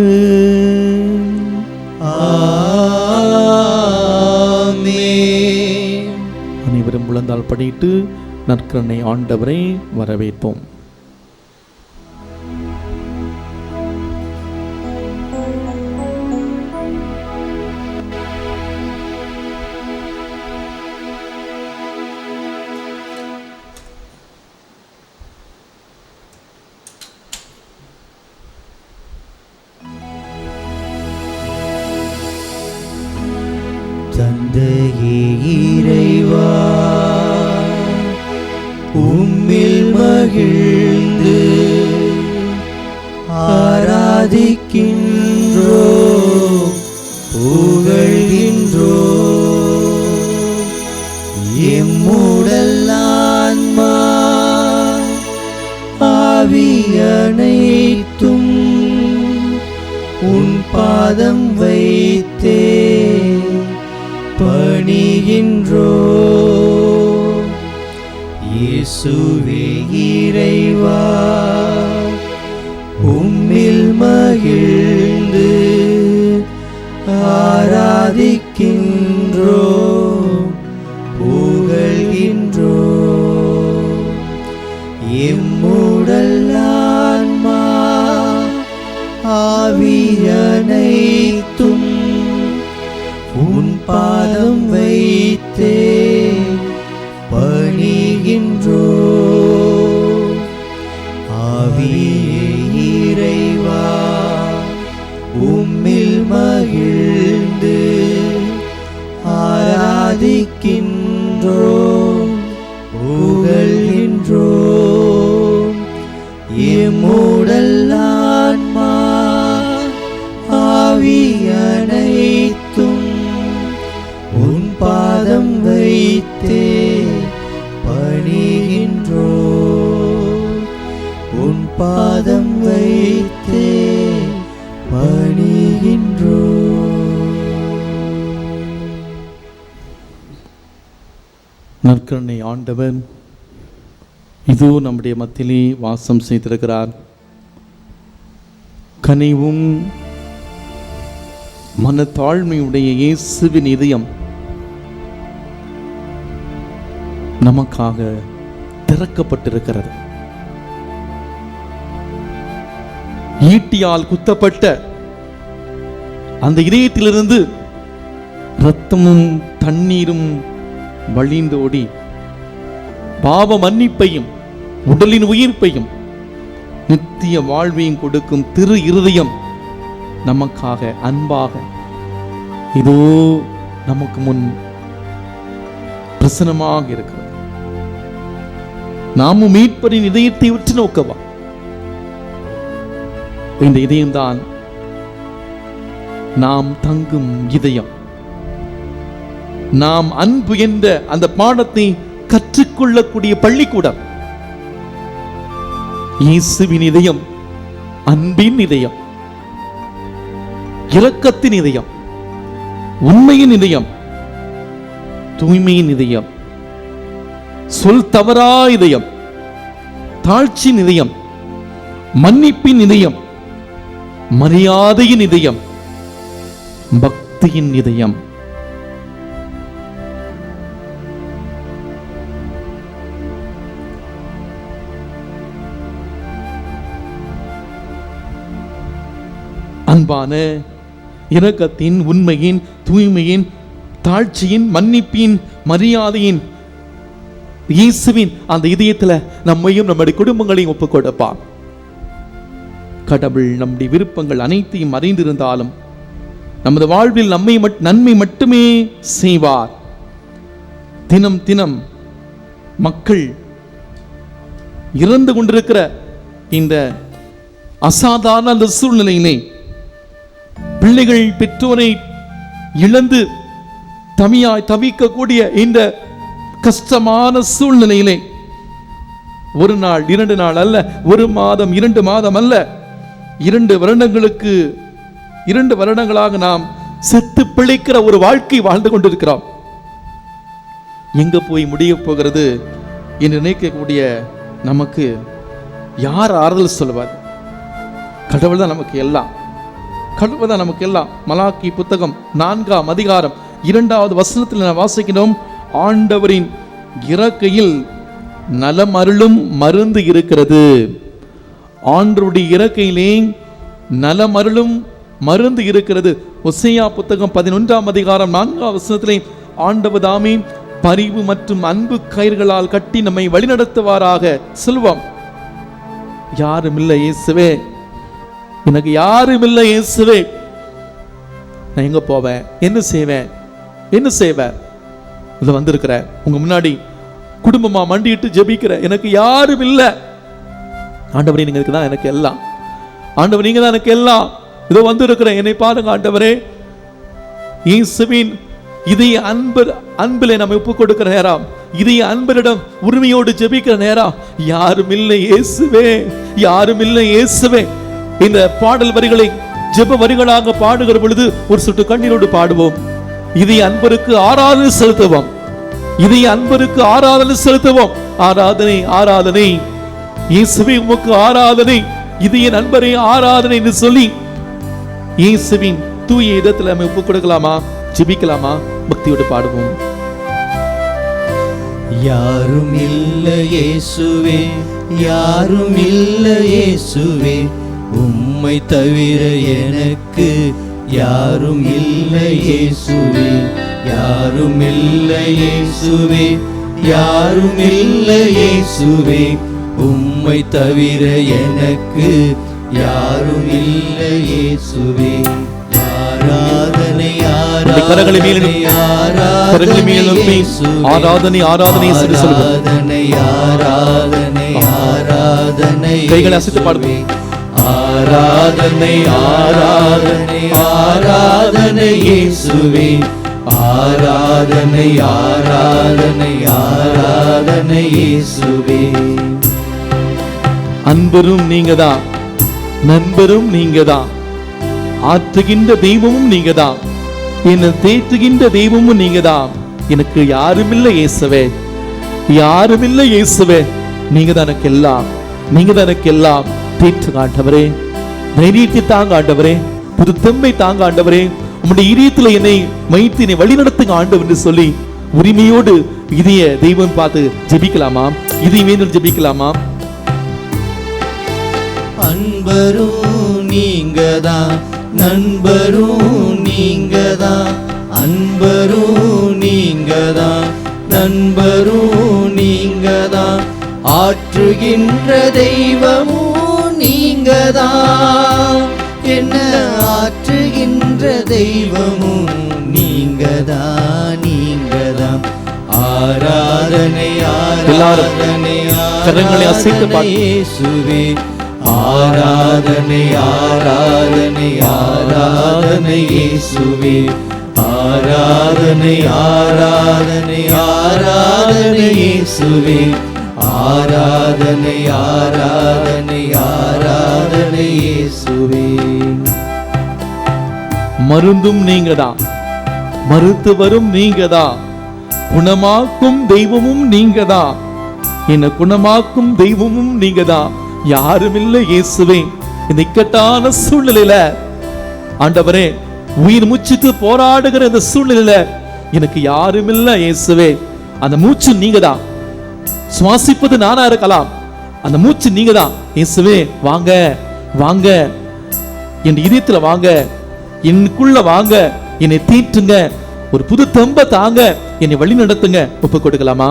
ஆமென். அனைவரும் முழந்தால் படியிட்டு நற்கருணை ஆண்டவரை வரவேற்போம். தந்தையே இறைவா, உம்மில் மகிழ்ந்து ஆராதிக்கின்றோம், புகழ்கின்றோம். எம்முடல் ஆன்மா ஆவி அனைத்தும் உன் பாதம் வைத்தே பணிகின்றோம். இயேசுவே இறைவா, உம்மில் மகிழ்ந்து ஆராதிக்கின்றோம், புகழ்கின்றோம். எம்முடல் ஆன்மா ஆவி அனைத்தும் உன் பாதம் வைத்தே பணிகின்றோம். ஆவியே இறைவா, உம்மில் மகிழ்ந்து ஆராதிக்கின்றோம், புகழ்கின்றோம். எம்முடல் ஆன்மா நற்கருணை ஆண்டவர் இதோ நம்முடைய மத்தியிலே வாசம் செய்திருக்கிறார். கனிவும் மனத்தாழ்மையுடைய இயேசுவின் இதயம் நமக்காக திறக்கப்பட்டிருக்கிறது. ஈட்டியால் குத்தப்பட்ட அந்த இதயத்திலிருந்து இரத்தமும் தண்ணீரும் வழிந்தோடி பாவ மன்னிப்பையும் உடலின் உயிர்ப்பையும் நித்திய வாழ்வையும் கொடுக்கும் திரு இருதயம் நமக்காக அன்பாக இதோ நமக்கு முன் பிரசனமாக இருக்கிறது. நாமும் மீட்பரின் இதயத்தை உற்று நோக்கவா. இந்த இதயம்தான் நாம் தங்கும் இதயம். நாம் அன்பு என்ற அந்த பாடத்தை கற்றுக்கொள்ளக்கூடிய பள்ளிக்கூடம். இயேசுவின் இதயம் அன்பின் இதயம், இரக்கத்தின் இதயம், உண்மையின் இதயம், தூய்மையின் இதயம், சொல் தவறா இதயம், தாழ்ச்சியின் இதயம், மன்னிப்பின் இதயம், மரியாதையின் இதயம், பக்தியின் இதயம். அன்பான இரக்கத்தின், உண்மையின், தூய்மையின், தாழ்ச்சியின், மன்னிப்பின், மரியாதையின் இயேசுவின் அந்த இதயத்துல நம்மையும் நம்முடைய குடும்பங்களையும் ஒப்புக் கொடுப்பார். கடவுள் நம்முடைய விருப்பங்கள் அனைத்தையும் அறிந்திருந்தாலும் நமது வாழ்வில் நன்மை மட்டுமே செய்வார். தினம் தினம் மக்கள் இறந்து கொண்டிருக்கிற இந்த அசாதாரண அந்த சூழ்நிலையிலே பிள்ளைகள் பெற்றோரை இழந்து தனியாய் தவிக்கக்கூடிய இந்த கஷ்டமான சூழ்நிலையிலே ஒரு நாள் 2 நாள் அல்ல, 1 மாதம் 2 மாதம் அல்ல, 2 வருடங்களாக நாம் செத்து பிழைக்கிற ஒரு வாழ்க்கை வாழ்ந்து கொண்டிருக்கிறோம். எங்க போய் முடிய போகிறது என்று நினைக்கக்கூடிய நமக்கு யார் ஆறுதல் சொல்லுவார்? கடவுள் தான் நமக்கு எல்லாம். கடவுள் தான் நமக்கு எல்லாம். மலாக்கி புத்தகம் 4ஆம் அதிகாரம் 2வது வசனத்தில் நாம் வாசிக்கிறோம், ஆண்டவரின் இறக்கையில் நலம் அருளும் மருந்து இருக்கிறது. ஆண்டவருடைய இறக்கையிலே நலம் அருளும் மருந்து இருக்கிறது. ஒசேயா புத்தகம் 11ஆம் அதிகாரம் 4ஆம் வசனத்திலே ஆண்டவர் தாமே பரிவு மற்றும் அன்பு கயிர்களால் கட்டி நம்மை வழிநடத்துவாராக சொல்வோம். யாரும் இல்லை இயேசுவே, எனக்கு யாரும் இல்லை இயேசுவே, நான் எங்க போவேன், என்ன செய்வேன்? இதை வந்திருக்கிற உங்க முன்னாடி குடும்பமா மண்டிட்டு ஜெபிக்கிற, எனக்கு யாரும் இல்லை ஆண்டவரே, நீங்க தான் எனக்கு எல்லாம். ஆண்டவர் நீங்க தான் எனக்கு எல்லாம். இதோ வந்திருக்கிறேன், என்னை பாருங்க ஆண்டவரே. இயேசுவின் இதய அன்பிலே நம்ம ஒப்பு கொடுக்கிற நேரம், இதய அன்பரிடம் உரிமையோடு ஜெபிக்கிற நேரம், யாரும் இல்லை இயேசுவே, யாரும் இல்லை இயேசுவே. இந்த பாடல் வரிகளை ஜெப வரிகளாக பாடுகிற பொழுது ஒரு சொட்டு கண்ணீரோடு பாடுவோம். இதய அன்பருக்கு ஆராதனை செலுத்துவோம். இதய அன்பருக்கு ஆராதனை செலுத்துவோம். ஆராதனை ஆராதனை இயேசுவே உமக்கு ஆராதனை, இதய நண்பரே ஆராதனை என்று சொல்லி இயேசுவின் தூய இடத்துல நம்ம ஒப்பு கொடுக்கலாமா? ஜெபிக்கலாமா? பக்தியோடு பாடுவோம். யாரும் இல்லை இயேசுவே, யாரும் இல்லை இயேசுவே, உம்மை தவிர எனக்கு யாரும் இல்லை இயேசுவே, யாரும் இல்லை இயேசுவே, யாரும் இல்லை இயேசுவே, உம்மை தவிர எனக்கு யாரும் இல்லை இயேசுவே. ஆராதனை கரங்களை மேல் எழுப்பி ஆராதனை ஆராதனை ஆராதனை ஆராதனை ஆராதனை கைகளை அசைத்து பாடுவோம். ஆராதனை ஆராதனை ஆராதனை இயேசுவே, ஆராதனை ஆராதனை ஆராதனை இயேசுவே. அன்பரும் நீங்கதான், நண்பரும் நீங்கதான், ஆற்றுகின்ற தெய்வமும் நீங்கதான், என்னை தேற்றுகின்ற தெய்வமும் நீங்கதான். எனக்கு யாரும் இல்லை இயேசுவே, யாரும் இல்லை இயேசுவே, நீங்க தான் எனக்கு எல்லாம், நீங்க தான் எனக்கு எல்லாம். தேற்று ஆண்டவரே, தைரியத்தை தாங்க ஆண்டவரே, புது தெம்பை தாங்க ஆண்டவரே, உம்முடைய இதயத்தில் என்னை வைத்து என்னை வழி நடத்துங்க ஆண்டவர் என்று சொல்லி உரிமையோடு இதய தெய்வம் பார்த்து ஜெபிக்கலாமா? இதய வேணும் ஜெபிக்கலாமா? அன்பரும் நீங்கதான், நண்பரும் நீங்கதான், அன்பரும் நீங்கதான், நண்பரும் நீங்கதான், ஆற்றுகின்ற தெய்வமும் நீங்கதான், என்ன ஆற்றுகின்ற தெய்வமும் நீங்கதான், நீங்கதான். ஆராதனை ஆராதனை கரங்களை அசைத்து இயேசுவே, ஆராதனை ஆராதனை ஆராதனை இயேசுவே, ஆராதனை ஆராதனை ஆராதனை இயேசுவே, ஆராதனை ஆராதனை ஆராதனை இயேசுவே. மருந்தும் நீங்கதான், மருத்துவரும் நீங்கதான், குணமாக்கும் தெய்வமும் நீங்கதான், என்ன குணமாக்கும் தெய்வமும் நீங்கதான். யாரும் இல்லை இயேசுவே. இந்த இக்கட்டான சூழ்நிலையில ஆண்டவரே, உயிர் மூச்சுக்கு போராடுகிற இந்த சூழ்நிலையில எனக்கு யாரும் இல்லை இயேசுவே. அந்த மூச்சு நீங்கதான், சுவாசிப்பது நானா இருக்கலாம், அந்த மூச்சு நீங்கதான் இயேசுவே. வாங்க வாங்க, என் இதயத்துல வாங்க, எனக்குள்ள வாங்க, என்னை தீட்டுங்க, ஒரு புது தெம்ப தாங்க, என்னை வழி நடத்துங்க. ஒப்பு கொடுக்கலாமா?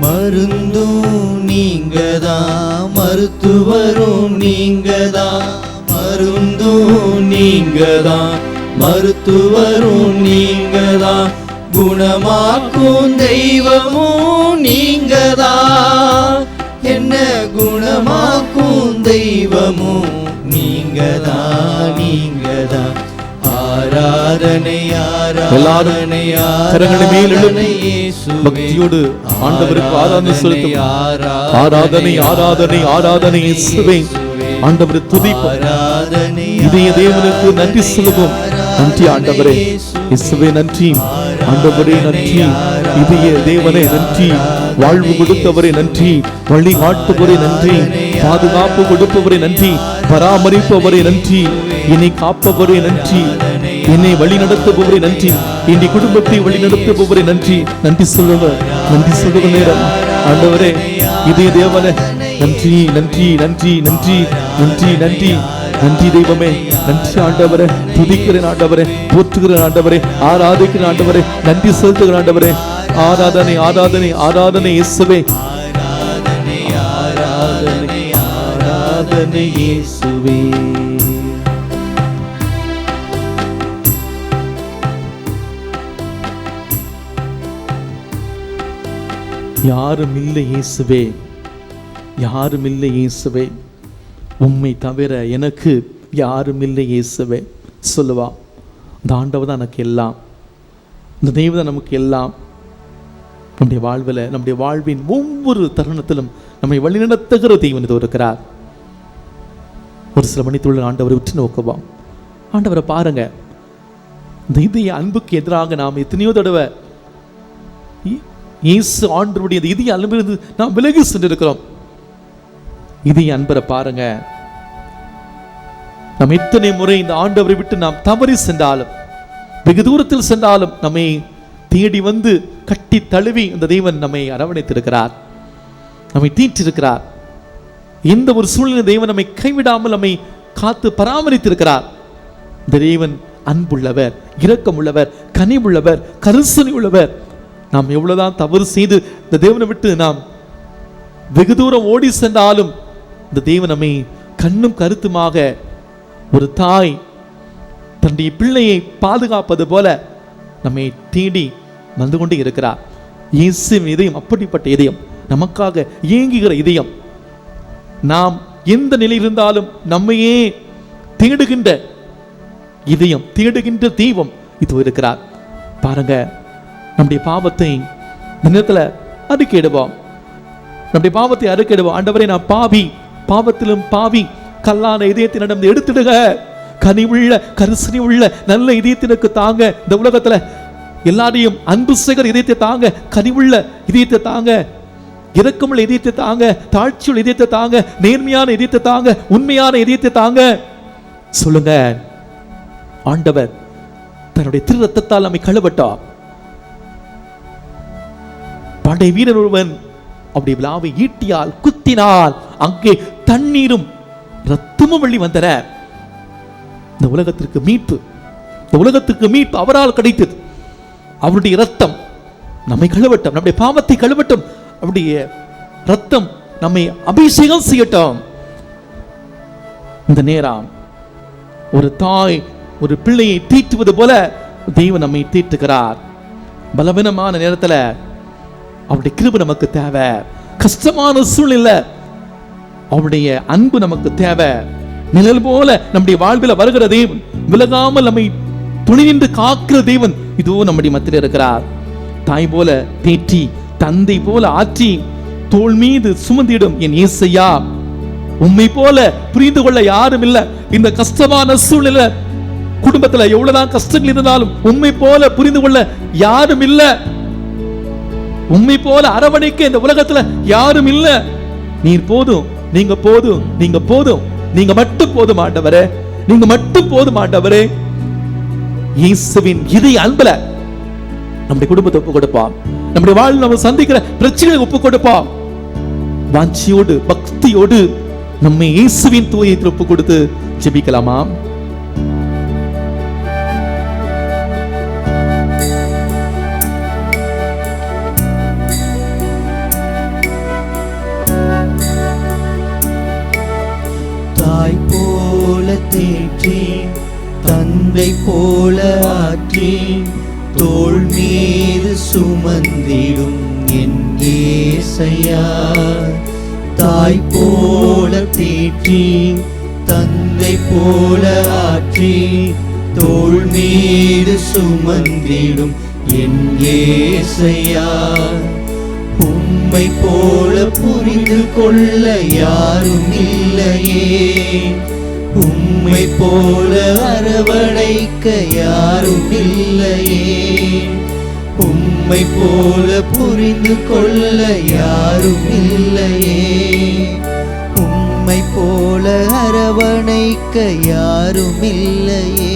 மருந்தும் நீங்கதான், மருத்துவரும் நீங்கதான், மருந்தும் நீங்கதான், மருத்துவரும் நீங்கதான், குணமாக்கும் தெய்வமும் நீங்கதான், என்ன குணமாக்கும் தெய்வமும் நீங்கதான், நீங்கதான். ஆராதனை ஆராதனை கரங்களை மேல் எழுப்பி இயேசுவே, பக்தியோடு ஆண்டவருக்கு ஆராதனை செலுத்தும். ஆராதனை ஆராதனை ஆராதனை இயேசுவே. ஆண்டவரை துதிப்போம், இதய தேவனுக்கு நன்றி சொல்லுவோம். நன்றி ஆண்டவரே, இயேசுவே நன்றி, ஆண்டவரே நன்றி, இதய தேவனே நன்றி, வாழ்வு கொடுத்தவரே நன்றி, வழி காட்டுவரே நன்றி, பாதுகாப்பு கொடுப்பவரே நன்றி, பராமரிப்பவரே நன்றி, என்னை காப்பவரே நன்றி, என்னை வழி நடத்துபவரே நன்றி, என் குடும்பத்தை வழி நடத்துபவரே நன்றி. நன்றி சொல்லுவர், நன்றி சொல்லுவ நேரம் ஆண்டவரே, இதய தேவனே நன்றி நன்றி நன்றி நன்றி நன்றி நன்றி நன்றி தெய்வமே, நன்றி ஆண்டவரே. துதிக்கிறேன் ஆண்டவரே, போற்றுகிறேன் ஆண்டவரே, ஆராதிக்கிறேன் ஆண்டவரே, நன்றி செலுத்துகிறேன் ஆண்டவரே. ஆராதனை ஆராதனை ஆராதனை இயேசுவே, ஆராதனை ஆராதனை ஆராதனை இயேசுவே. யாரும் இல்லை இயேசுவே, யாரும் இல்லை இயேசுவே, உம்மை தவிர எனக்கு யாரும் இல்லை இயேசுவே. சொல்லுவா, இந்த ஆண்டவர் தான் எனக்கு எல்லாம், இந்த தெய்வம் தான் நமக்கு எல்லாம். நம்முடைய வாழ்வில், நம்முடைய வாழ்வின் ஒவ்வொரு தருணத்திலும் நம்மை வழிநடத்துகிற தெய்வம் இது இருக்கிறார். ஒரு சில மணித்துள்ள ஆண்டவரை உற்று நோக்குவோம். ஆண்டவரை பாருங்க, இந்த இதய அன்புக்கு எதிராக நாம் எத்தனையோ தடவை இயேசு ஆண்டவருடைய இதய அன்பிலிருந்து நாம் விலகி சென்றிருக்கிறோம். இதய அன்பரை பாருங்க, நாம் எத்தனை முறை இந்த ஆண்டவரை விட்டு நாம் தவறி சென்றாலும், வெகு தூரத்தில் சென்றாலும் நம்மை தேடி வந்து கட்டி தழுவி இந்த தெய்வன் நம்மை அரவணைத்திருக்கிறார், நம்மை தீற்றிருக்கிறார். எந்த ஒரு சூழ்நிலை தெய்வன் நம்மை கைவிடாமல் நம்மை காத்து பராமரித்திருக்கிறார். இந்த தெய்வன் அன்புள்ளவர், இரக்கமுள்ளவர், கனிவுள்ளவர், கரிசனை உள்ளவர். நாம் எவ்வளவுதான் தவறு செய்து இந்த தேவனை விட்டு நாம் வெகு தூரம் ஓடி சென்றாலும் இந்த தேவன் நம்மை கண்ணும் கருத்துமாக ஒரு தாய் தன்னுடைய பிள்ளையை பாதுகாப்பது போல நம்மை தேடி வந்து கொண்டே இருக்கிறார். இயேசுவின் இதயம் அப்படிப்பட்ட இதயம், நமக்காக ஏங்குகிற இதயம். நாம் எந்த நிலையில் இருந்தாலும் நம்மையே தேடுகின்ற இதயம், தேடுகின்ற தெய்வம் இது இருக்கிறார். பாருங்க, நம்முடைய பாவத்தை இந்த நேரத்தில் அறிக்கையிடுவோம், நம்முடைய பாவத்தை அறிக்கையிடுவோம். ஆண்டவரே, நான் பாவி, பாவத்திலும் பாவி, கல்லான இதயத்தை நடந்து எடுத்துடுங்க, கனிவுள்ள கரிசனை உள்ள நல்ல இதயத்திற்கு தாங்க. இந்த உலகத்துல எல்லாரையும் அன்பு செய்கிற இதயத்தை தாங்க, கனிவுள்ள இதயத்தை தாங்க, இரக்கமுள்ள இதயத்தை தாங்க, தாழ்ச்சியுள்ள இதயத்தை தாங்க, நேர்மையான இதயத்தை தாங்க, உண்மையான இதயத்தை தாங்க. சொல்லுங்க, ஆண்டவர் தன்னுடைய திரு ரத்தத்தால் நம்மை கழுவட்டார். படை வீரர் ஒருவன் அப்படி விழாவை ஈட்டியால் குத்தினால் அங்கே தண்ணீரும் ரத்தமும் வெளி வந்தன. இந்த உலகத்திற்கு மீட்பு, இந்த உலகத்திற்கு மீட்பு அவரால் கிடைத்தது. அவருடைய ரத்தம் நம்மை கழுவட்டும், நம்முடைய பாவத்தை கழுவட்டும், அவருடைய ரத்தம் நம்மை அபிஷேகம் செய்யட்டும். இந்த நேரம் ஒரு தாய் ஒரு பிள்ளையை தீட்டுவது போல தெய்வம் நம்மை தீட்டுகிறார். பலவீனமான நேரத்தில் அவருடைய கிருபை நமக்கு தேவை. கஷ்டமான சூழ்நிலை அவருடைய அன்பு நமக்கு தேவை. நிழல் போல நம்முடைய வாழ்வில் வருகிற தேவன், விலகாமல் நம்மை துணை நின்று காக்கிற தேவன் இதோ நம்முடைய மத்தியில் இருக்கிறார். தாய் போல தேற்றி, தந்தை போல ஆற்றி, தோள் மீது சுமந்திடும் என் இயேசையா, உம்மை போல புரிந்து கொள்ள யாரும் இல்லை. இந்த கஷ்டமான சூழ்நிலை குடும்பத்துல எவ்வளவுதான் கஷ்டங்கள் இருந்தாலும் உம்மை போல புரிந்து கொள்ள யாரும் இல்ல. உம்மை போல அரவணைக்க இந்த உலகத்துல யாரும் இல்ல. நீர் போதும், நீங்க போதும், நீங்க போதும், நீங்க மட்டும் போதும் ஆண்டவரே, நீங்க மட்டும் போதும் ஆண்டவரே. இயேசுவின் இதய அன்புல நம்முடைய குடும்பத்தை ஒப்பு கொடுப்போம். நம்முடைய வாழ்வில் நம்ம சந்திக்கிற பிரச்சனைகளை ஒப்பு கொடுப்போம். வாஞ்சியோடு பக்தியோடு நம்மை இயேசுவின் தூயத்தில் ஒப்பு கொடுத்து ஜெபிக்கலாமா? தாய் போல தேற்றி, தந்தை போல ஆற்றி, தோள் மீது சுமந்திடும் என் இயேசையா. தாய் போல தேற்றி, தந்தை போல ஆற்றி, தோள் மீது சுமந்திடும் என் இயேசையா. உம்மை போல புரிந்து கொள்ள யாரும் இல்லையே, உம்மை போல அரவணைக்க யாரும் இல்லையே, உம்மை போல புரிந்து கொள்ள யாரும் இல்லையே, உம்மை போல அரவணைக்க யாரும் இல்லையே.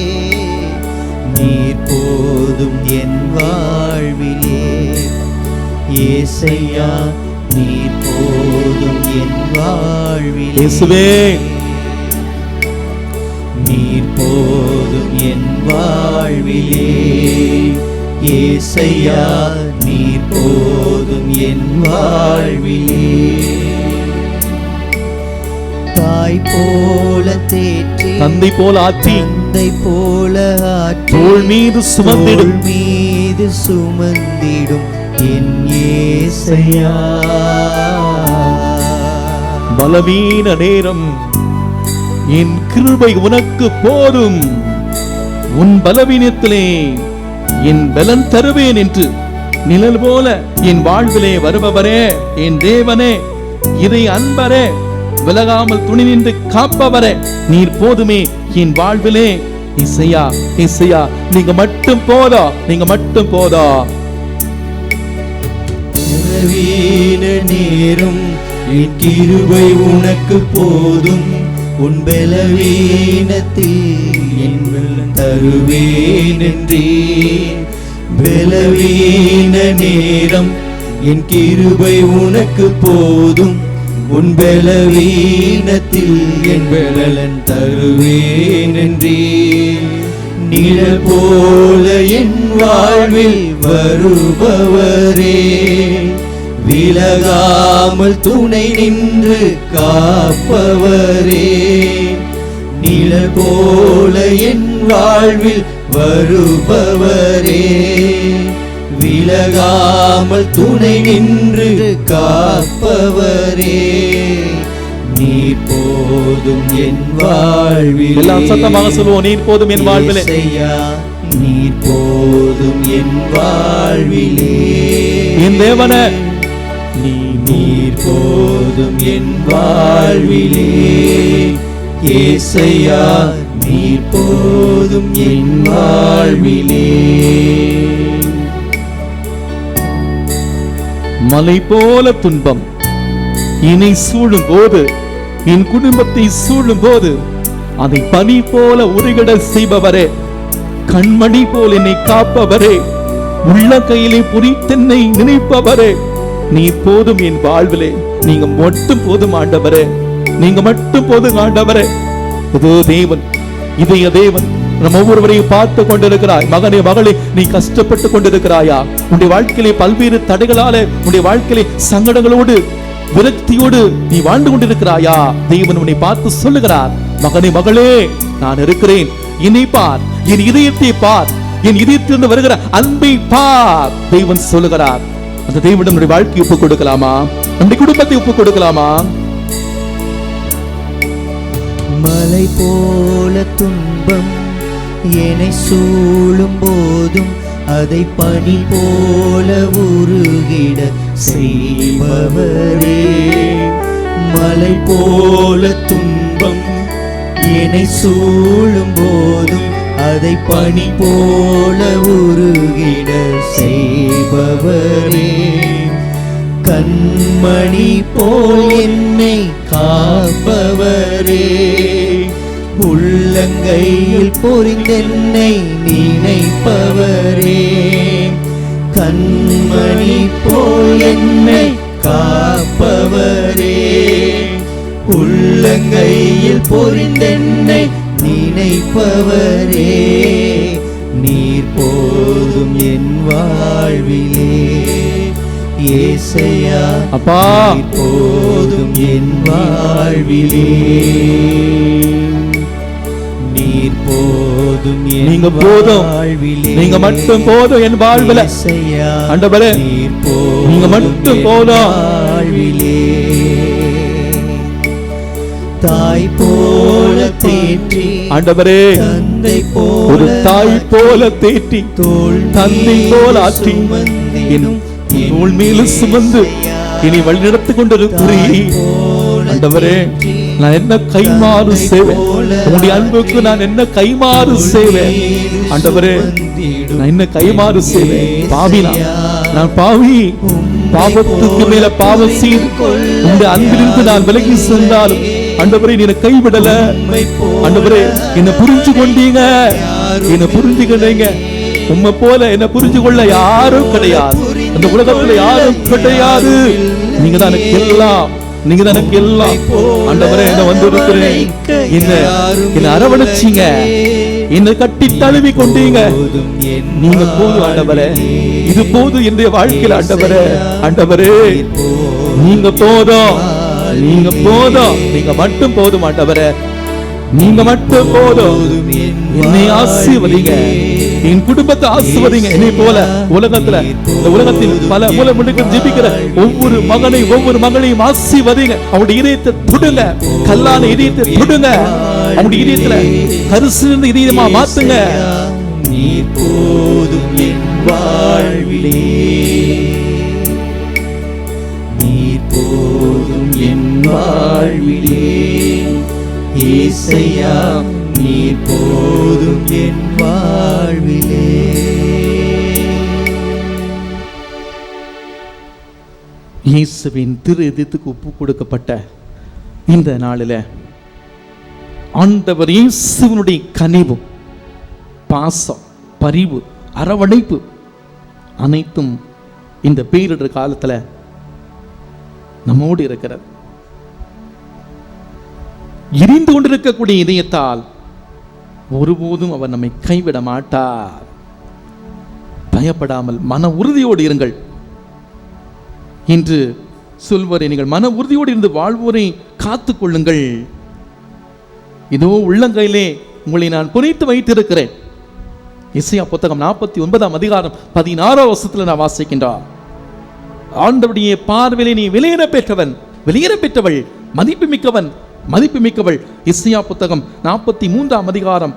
நீர் போதும் என் வாழ்விலே இயேசையா, நீர் போதும் என் வாழ்விலே. நீர் போதும் என் வாழ்விலே இயேசையா, நீர் போதும் என் வாழ்விலே. தாய் போல தேற்றி, தந்தை போல ஆற்றி, தந்தை போல ஆற்றி, தோள் மீது சுமந்திடும், தோள் மீது சுமந்திடும் என் இயேசையா. பலவீன நேரம் என் கிருபை உனக்கு போதும், உன் பலவீனத்திலே என் பலன் தருவேன் என்று நிழல் போல என் வாழ்விலே வருபவரே, என் தேவனே, இதை அன்பரே, விலகாமல் துணி நின்று காப்பவரே, நீர் போதுமே என் வாழ்விலே. இசையா, இசையா, நீங்க மட்டும் போதா, நீங்க மட்டும் போதா. பலவீன நேரம் என் கிருபை உனக்கு போதும், உன் பலவீனத்தில் என் பலன் தருவேன் என்றே. பலவீன நேரம் என் கிருபை உனக்கு போதும், உன் பலவீனத்தில் என் பலன் தருவேன் என்றே. நிழல் போல என் வாழ்வில் வருபவரே, விலகாமல் துணை நின்று காப்பவரே. நிழல் போல என் வாழ்வில் வருபவரே, விலகாமல் துணை நின்று காப்பவரே. நீர் போதும் என் வாழ்வில். எல்லாம் சத்தமாக சொல்லுவோம், நீர் போதும் என் வாழ்விலே. நீர் போதும் என் வாழ்விலே. என் தேவனே, நீர் போதும் என் வாழ்விலே. ஏசையா, நீர் போதும் என் வாழ்விலே. மலை போல துன்பம் என்னை சூழும் போது, என் குடும்பத்தை சூழும் போது, அதை பனி போல உருகிட செய்பவரே, கண்மணி போல் என்னை காப்பவரே, உள்ள கையிலே புரித்தென்னை நினைப்பவரே, நீ போதும் என் வாழ்விலே. நீங்க மட்டும் போதும் ஆண்டவரே, நீங்க மட்டும் போதும் ஆண்டவரே. இதோ தேவன், இதய தேவன் நம்ம ஒவ்வொருவரையும் பார்த்து கொண்டிருக்கிறாய். மகனே மகளே, நீ கஷ்டப்பட்டு கொண்டிருக்கிறாயா? உன்னுடைய வாழ்க்கையிலே பல்வேறு தடைகளால, உன்னுடைய வாழ்க்கையிலே சங்கடங்களோடு, விரக்தியோடு நீ வாழ்ந்து கொண்டிருக்கிறாயா? தேவன் உன்னை பார்த்து சொல்லுகிறார், மகனே மகளே, நான் இருக்கிறேன், என்னை பார், என் இதயத்தை பார், என் இதயத்திலிருந்து வருகிற அன்பை பார். தேவன் சொல்லுகிறார். அந்த தேவனிடம் நம்முடைய வாழ்க்கையை ஒப்புக் கொடுக்கலாமா? நம்முடைய குடும்பத்தை ஒப்புக் கொடுக்கலாமா? மலை போல துன்பம் என்னை சூழும் போதும், அதை பனி போல உருகிட செய்பவரே. மலை போல துன்பம் என்னை சூழும் போதும், அதை பனி போல உருகிட செய்பவரே. கண்மணி போல் என்னை காப்பவரே, உள்ளங்கையில் பொறிந்தென்னை நினைப்பவரே. கண்மணி போல் என்னை காப்பவரே, உள்ளங்கையில் பொறிந்தென்னை நினைப்பவரே. நீர் போதும் என் வாழ்விலே. ஏசையா அப்பா, நீர் போதும் என் வாழ்விலே. நீர் போதும் என் நீங்க போதும், வாழ்விலே. நீங்க மட்டும் போதும் என் வாழ்வில. ஏசையா ஆண்டவரே, நீர் போதும் நீங்க மட்டும் என் போதும். வாழ்விலே. தாய் போல தேற்றி ஆண்டவரே, தந்தை போல ஒரு தாய் போல தேற்றி, தோள் தந்தை போல ஆற்றி, என் தோள் மேல சுமந்து இனி வழிநடத்தி கொண்டிருக்கிறீர். ஆண்டவரே, நான் என்ன கைமாறு செய்வேன்? உங்களுடைய அன்புக்கு நான் என்ன கைமாறு செய்வேன்? ஆண்டவரே, நான் என்ன கைமாறு செய்வேன்? பாவினா நான் பாவி. பாவத்துக்கு மேல பாவம் செய்து உங்களுடைய அன்பிலிருந்து நான் விலகி சென்றாலும் ஆண்டவரே, நீ கைவிடல. ஆண்டவரே, என்ன புரிஞ்சு கொண்டீங்க, என்ன புரிஞ்சுக்கிட்டீங்க. உண்மை போல என்ன புரிஞ்சு கொள்ள யாரும் கிடையாது, அந்த உலகத்துல யாரும் கிடையாது. நீங்க தான் எனக்கு எல்லாம், நீங்க தான் எனக்கு எல்லாம். ஆண்டவரே, என்ன வந்து இருக்கிறேன், என்ன அரவணைச்சீங்க, என்னை கட்டி தழுவி கொண்டீங்க. நீங்க போதும் ஆண்டவரே, இது போதும் என்னுடைய வாழ்க்கையில். ஆண்டவரே, ஆண்டவரே, நீங்க போதும், நீங்க போதும், நீங்க மட்டும் போதும் ஆண்டவரே, நீங்க மட்டும் போதும். என்னை ஆசீர்வதிங்க, என் குடும்பத்தை ஆசீர்வதிங்க. என்னை போல உலகத்துல, இந்த உலகத்தில் பல மூலமுடுக்கு ஜெபிக்கிற ஒவ்வொரு மகனை, ஒவ்வொரு மகளையும் ஆசீர்வதிங்க. அவனுடைய இதயத்தை தொடுங்க, கல்லான இதயத்தை தொடுங்க. அவனுடைய இதயத்துல கரிசிலிருந்து இதயமா மாத்துங்க. நீர் போதும் என் வாழ்விலே. நீர் போதும் என் வாழ்விலே. ஏசையா நீர் போதும் என் வாழ்விலே. இயேசுவின் திரு இதயத்துக்கு ஒப்பு கொடுக்கப்பட்ட இந்த நாளில் ஆண்டவர் இயேசுவினுடைய கனிவும், பாசம், பரிவு, அரவணைப்பு அனைத்தும் இந்த பேரிடர் காலத்துல நம்மோடு இருக்கிறது. எரிந்து கொண்டிருக்கக்கூடிய இதயத்தால் ஒருபோதும் அவர் நம்மை கைவிட மாட்டார். பயப்படாமல் மன உறுதியோடு இருங்கள். இன்று சொல்வரை நீங்கள் மன உறுதியோடு இருந்து வாழ்வோரை காத்துக் கொள்ளுங்கள். இதோ உள்ளங்கையிலே உங்களை நான் புனைத்து வைத்திருக்கிறேன். எசையா புத்தகம் 49 அதிகாரம் 16 வசனத்தில் நான் வாசிக்கின்றார். ஆண்டவருடைய பார்வையிலே நீ விலையேற பெற்றவன், விலையேற பெற்றவள், மதிப்பு மிக்கவன், மதிப்பு மிக்கவள். எசையா புத்தகம் 43 அதிகாரம்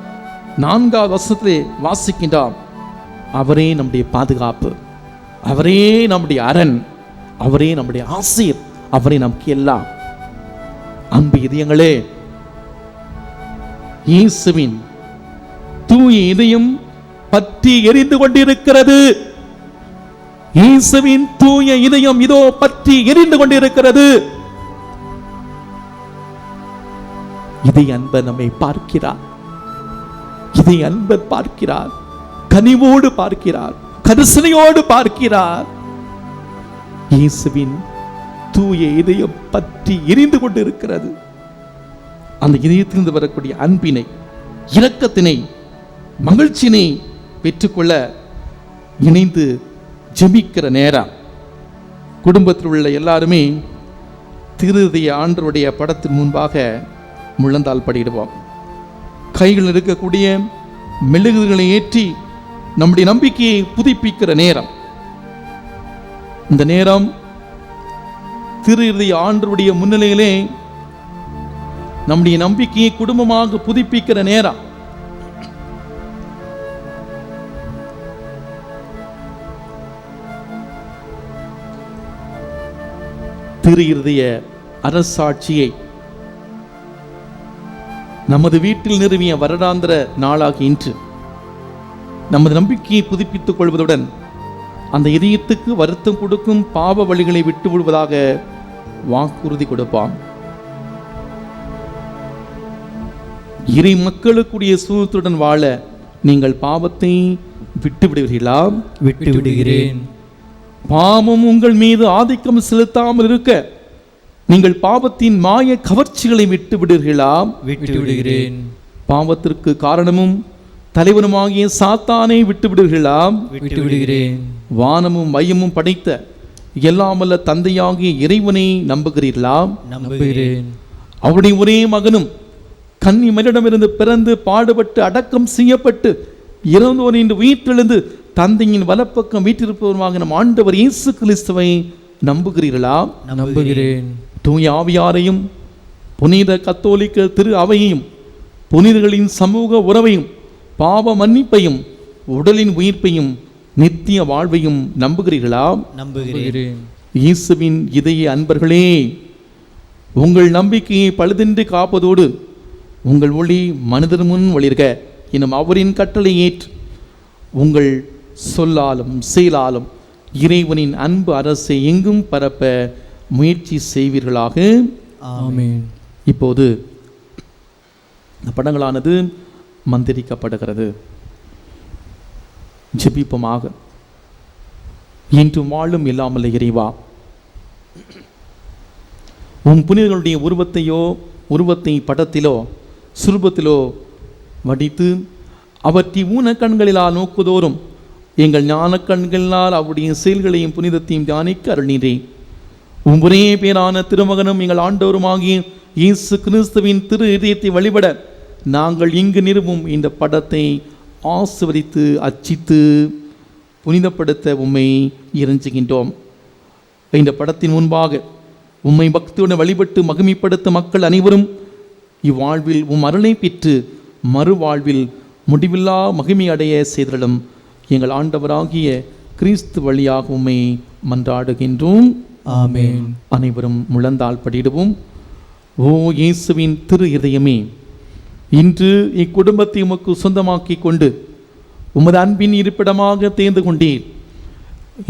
4 வசனத்திலே வாசிக்கின்றார். அவரே நம்முடைய பாதுகாப்பு, அவரே நம்முடைய அரண், அவரே நம்முடைய ஆசீர், அவரே நமக்கு எல்லாம். அன்பு இதயங்களே, இயேசுவின் தூய இதயம் பற்றி எரிந்து கொண்டிருக்கிறது. இயேசுவின் தூய இதயம் இதோ பற்றி எரிந்து கொண்டிருக்கிறது. இதை அன்பர் நம்மை பார்க்கிறார். இதை அன்பர் பார்க்கிறார், கனிவோடு பார்க்கிறார், கரிசனையோடு பார்க்கிறார். இயேசுவின் தூய இதயம் பற்றி எரிந்து கொண்டிருக்கிறது. அந்த இதயத்திலிருந்து வரக்கூடிய அன்பினை, இரக்கத்தினை, மகிழ்ச்சியினை பெற்றுக்கொள்ள இணைந்து ஜெபிக்கிற நேரம் குடும்பத்தில் உள்ள எல்லாருமே திருதய ஆண்டவருடைய படத்தின் முன்பாக முழந்தால் படியிடுவோம். கைகள் இருக்கக்கூடிய மெழுகுகளை ஏற்றி நம்முடைய நம்பிக்கையை புதுப்பிக்கிற நேரம். இந்த நேரம் திருதய ஆண்டவருடைய முன்னிலையிலே நம்முடைய நம்பிக்கையை குடும்பமாக புதுப்பிக்கிற நேரம். திரு இருதய அரசாட்சியை நமது வீட்டில் நிறுவிய வருடாந்திர நாளாகி இன்று நமது நம்பிக்கையை புதுப்பித்துக் கொள்வதுடன் அந்த இதயத்துக்கு வருத்தம் கொடுக்கும் பாவ வழிகளை விட்டு விடுவதாக வாக்குறுதி கொடுப்பான். இறை மக்களுக்குரிய சூழ்த்துடன் வாழ நீங்கள் பாவத்தை விட்டு விடுவீர்களா? விட்டு விடுகிறேன். பாவம் உங்கள் மீது ஆதிக்கம் செலுத்தாமல் இருக்க நீங்கள் பாவத்தின் மாய கவர்ச்சிகளை விட்டு விடுவீர்களா? விட்டு விடுகிறேன். பாவத்திற்கு காரணமும் தலைவனுமாகிய சாத்தானை விட்டு விடுவீர்களா? விட்டு விடுகிறேன். வானமும் மையமும் படைத்த எல்லாமல்ல தந்தையாகிய இறைவனை நம்புகிறீர்களா? நம்புகிறேன். அவருடைய ஒரே மகனும் கன்னி மரிடமிருந்து பிறந்து பாடுபட்டு அடக்கம் செய்யப்பட்டு இறந்தோர் என்று உயிர்த்தெழுந்து தந்தையின் வலப்பக்கம் வீற்றிருப்பவருமாக நம் ஆண்டவர் இயேசு கிறிஸ்துவை நம்புகிறீர்களா? நம்புகிறேன். தூய ஆவியாரையும் புனித கத்தோலிக்க திரு அவையையும் புனிதர்களின் சமூக உறவையும் பாவ மன்னிப்பையும் உடலின் உயிர்ப்பையும் நித்திய வாழ்வையும் நம்புகிறீர்களா? நம்புகிறேன். இயேசுவின் இதய அன்பர்களே, உங்கள் நம்பிக்கையை பழுதின்றி காப்பதோடு உங்கள் ஒளி மனிதர் முன் ஒளிர்க எனும் அவரின் கட்டளை ஏற்று உங்கள் சொல்லாலும் செயலாலும் இறைவனின் அன்பு அரசை எங்கும் பரப்ப முயற்சி செய்வீர்களாக. ஆமென். இப்போது இந்த படங்களானது மந்திரிக்கப்படுகிறது. ஜெபிப்போமாக. இன்றும் வாழும் இல்லாமல் இறைவா, உன் புனிதர்களுடைய உருவத்தை படத்திலோ சுரூபத்திலோ வடித்து அவற்றை ஊன கண்களிலால் நோக்குதோறும் எங்கள் ஞான கண்களினால் அவருடைய செயல்களையும் புனிதத்தையும் தியானிக்க அருளினேன். உன் ஒரே பேரான திருமகனும் எங்கள் ஆண்டவருமாகிய இயேசு கிறிஸ்துவின் திரு இதயத்தை வழிபட நாங்கள் இங்கு நிறுவும் இந்த படத்தை ஆசீர்வதித்து அச்சித்து புனிதப்படுத்த உம்மை இறைஞ்சுகின்றோம். இந்த படத்தின் முன்பாக உம்மை பக்தியுடன் வழிபட்டு மகிமைப்படுத்த மக்கள் அனைவரும் இவ்வாழ்வில் உம் அருளை பெற்று மறுவாழ்வில் முடிவில்லா மகிமை அடைய செய்தலும் எங்கள் ஆண்டவராகிய கிறிஸ்து வழியாக உம்மை மன்றாடுகின்றோம். ஆமென். அனைவரும் முழந்தால் படியிடுவோம். ஓ இயேசுவின் திரு இதயமே, இன்று இக்குடும்பத்தை உமக்கு சொந்தமாக்கி கொண்டு உமது அன்பின் இருப்பிடமாக தேர்ந்து கொண்டீர்.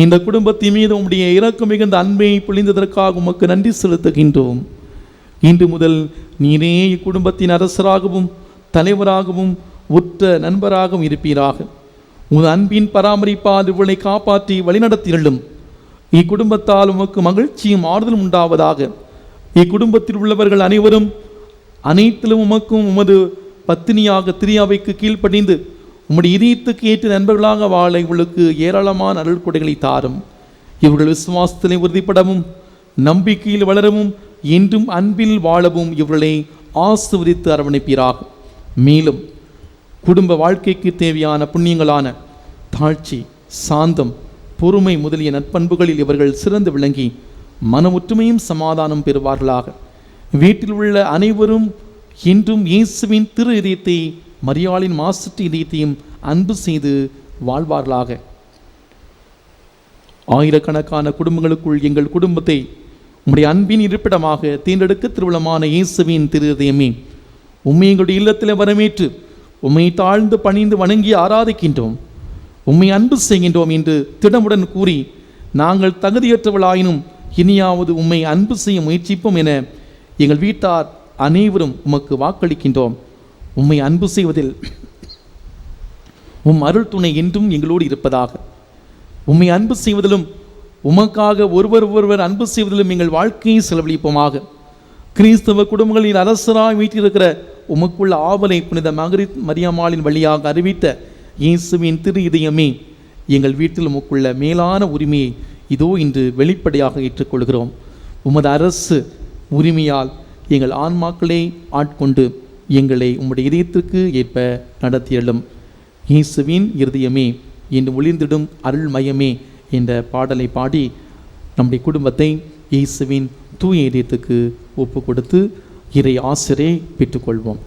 இந்த குடும்பத்தின் மீது உம்முடைய இரக்கம் மிகுந்த அன்பை பொழிந்ததற்காக உமக்கு நன்றி செலுத்துகின்றோம். இன்று முதல் நீரே இக்குடும்பத்தின் அரசராகவும் தலைவராகவும் உற்ற நண்பராகவும் இருப்பீராக. உமது அன்பின் பராமரிப்பால் இவளை காப்பாற்றி வழிநடத்தியலும் இக்குடும்பத்தால் உமக்கு மகிழ்ச்சியும் ஆறுதலும் உண்டாவதாக. இக்குடும்பத்தில் உள்ளவர்கள் அனைவரும் அனைத்திலும் உமக்கும் உமது பத்தினியாக திரியாவைக்கு கீழ்ப்படிந்து உம்முடைய இதயத்துக்கு ஏற்ற நண்பர்களாக வாழ இவர்களுக்கு ஏராளமான அருள்கொடைகளை தாரும். இவர்கள் விசுவாசத்திலே உறுதிப்படவும் நம்பிக்கையில் வளரவும் என்றும் அன்பில் வாழவும் இவர்களை ஆசீர்வதித்து அரவணைப்பீராக. மேலும் குடும்ப வாழ்க்கைக்கு தேவையான புண்ணியங்களான தாழ்ச்சி, சாந்தம், பொறுமை முதலிய நற்பண்புகளில் இவர்கள் சிறந்து விளங்கி மன ஒற்றுமையும் சமாதானம் பெறுவார்களாக. வீட்டில் உள்ள அனைவரும் இன்றும் இயேசுவின் திரு இதயத்தை மரியாளின் மாசற்ற இதயத்தையும் அன்பு செய்து வாழ்வார்களாக. ஆயிரக்கணக்கான குடும்பங்களுக்குள் எங்கள் குடும்பத்தை உம்முடைய அன்பின் இருப்பிடமாக தேர்ந்தெடுக்க திருவிழமான இயேசுவின் திரு இதயமே, உம்மை எங்களுடைய இல்லத்தில் வரவேற்று உம்மை தாழ்ந்து பணிந்து வணங்கி ஆராதிக்கின்றோம், உம்மை அன்பு செய்கின்றோம் என்று திடமுடன் கூறி, நாங்கள் தகுதியற்றவளாயினும் இனியாவது உம்மை அன்பு செய்ய முயற்சிப்போம் என எங்கள் வீட்டார் அனைவரும் உமக்கு வாக்களிக்கின்றோம். உம்மை அன்பு செய்வதில் உம் அருள் துணை என்றும் எங்களோடு இருப்பதாக. உம்மை அன்பு செய்வதிலும் உமக்காக ஒருவர் அன்பு செய்வதிலும் எங்கள் வாழ்க்கையை செலவழிப்போமாக. கிறிஸ்தவ குடும்பங்களின் அரசராய் வீட்டிருக்கிற உமக்குள்ள ஆவலை புனித மரியாமாளின் வழியாக அறிவித்த இயேசுவின் திரு இதயமே, எங்கள் வீட்டில் உமக்குள்ள மேலான உரிமையை இதோ இன்று வெளிப்படையாக ஏற்றுக்கொள்கிறோம். உமது அரசு உரிமையால் எங்கள் ஆன்மாக்களை ஆட்கொண்டு எங்களை உம்முடைய இதயத்திற்கு ஏற்ப நடத்தியலும். இயேசுவின் இருதயமே என்று ஒளிர்ந்திடும் அருள்மயமே என்ற பாடலை பாடி நம்முடைய குடும்பத்தை இயேசுவின் தூய இதயத்துக்கு ஒப்பு கொடுத்து இறை ஆசிரை பெற்றுக்கொள்வோம்.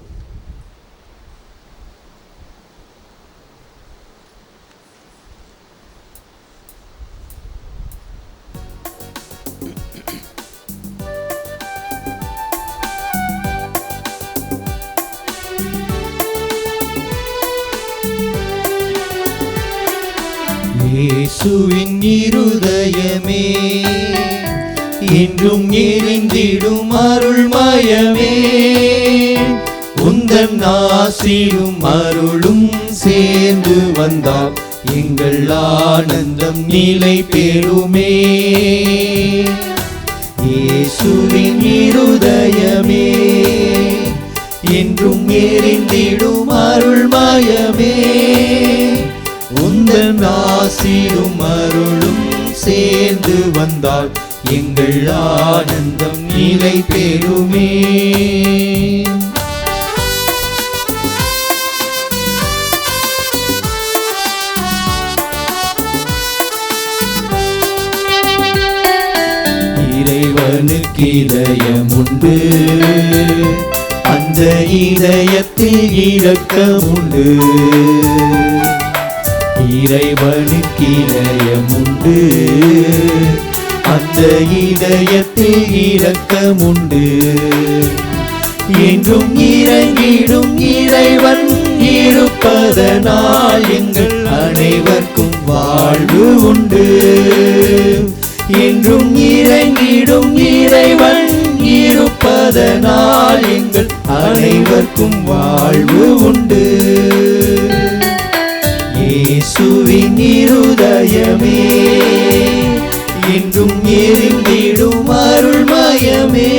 இயேசுவின் இருதயமே என்றும் எரிந்திடும் அருள்மயமே, உந்தன் ஆசீரும் அருளும் சேர்ந்து வந்தால் எங்கள் ஆனந்தம் நிலை பெறுமே. இயேசுவின் இருதயமே என்றும் எரிந்திடும் அருள்மயமே, உந்தன் ஆசீரும் அருளும் சேர்ந்து வந்தால் எங்கள் ஆனந்தம் நிலை பெறுமே. இறைவனுக்கு இதயம் உண்டு, அந்த இதயத்தில் இரக்கம் உண்டு. இறைவனுக்கு இதயம் உண்டு, அந்த இதயத்தில் இரக்கம் உண்டு. என்றும் இறங்கிடும் இறைவன் இருப்பதனால் எங்கள் அனைவருக்கும் வாழ்வு உண்டு. என்றும் இறங்கிடும் இறைவன் இருப்பதனால் எங்கள் அனைவருக்கும் வாழ்வு உண்டு. இயேசுவின் இருதயமே என்றும் எரிந்திடும் அருள்மயமே,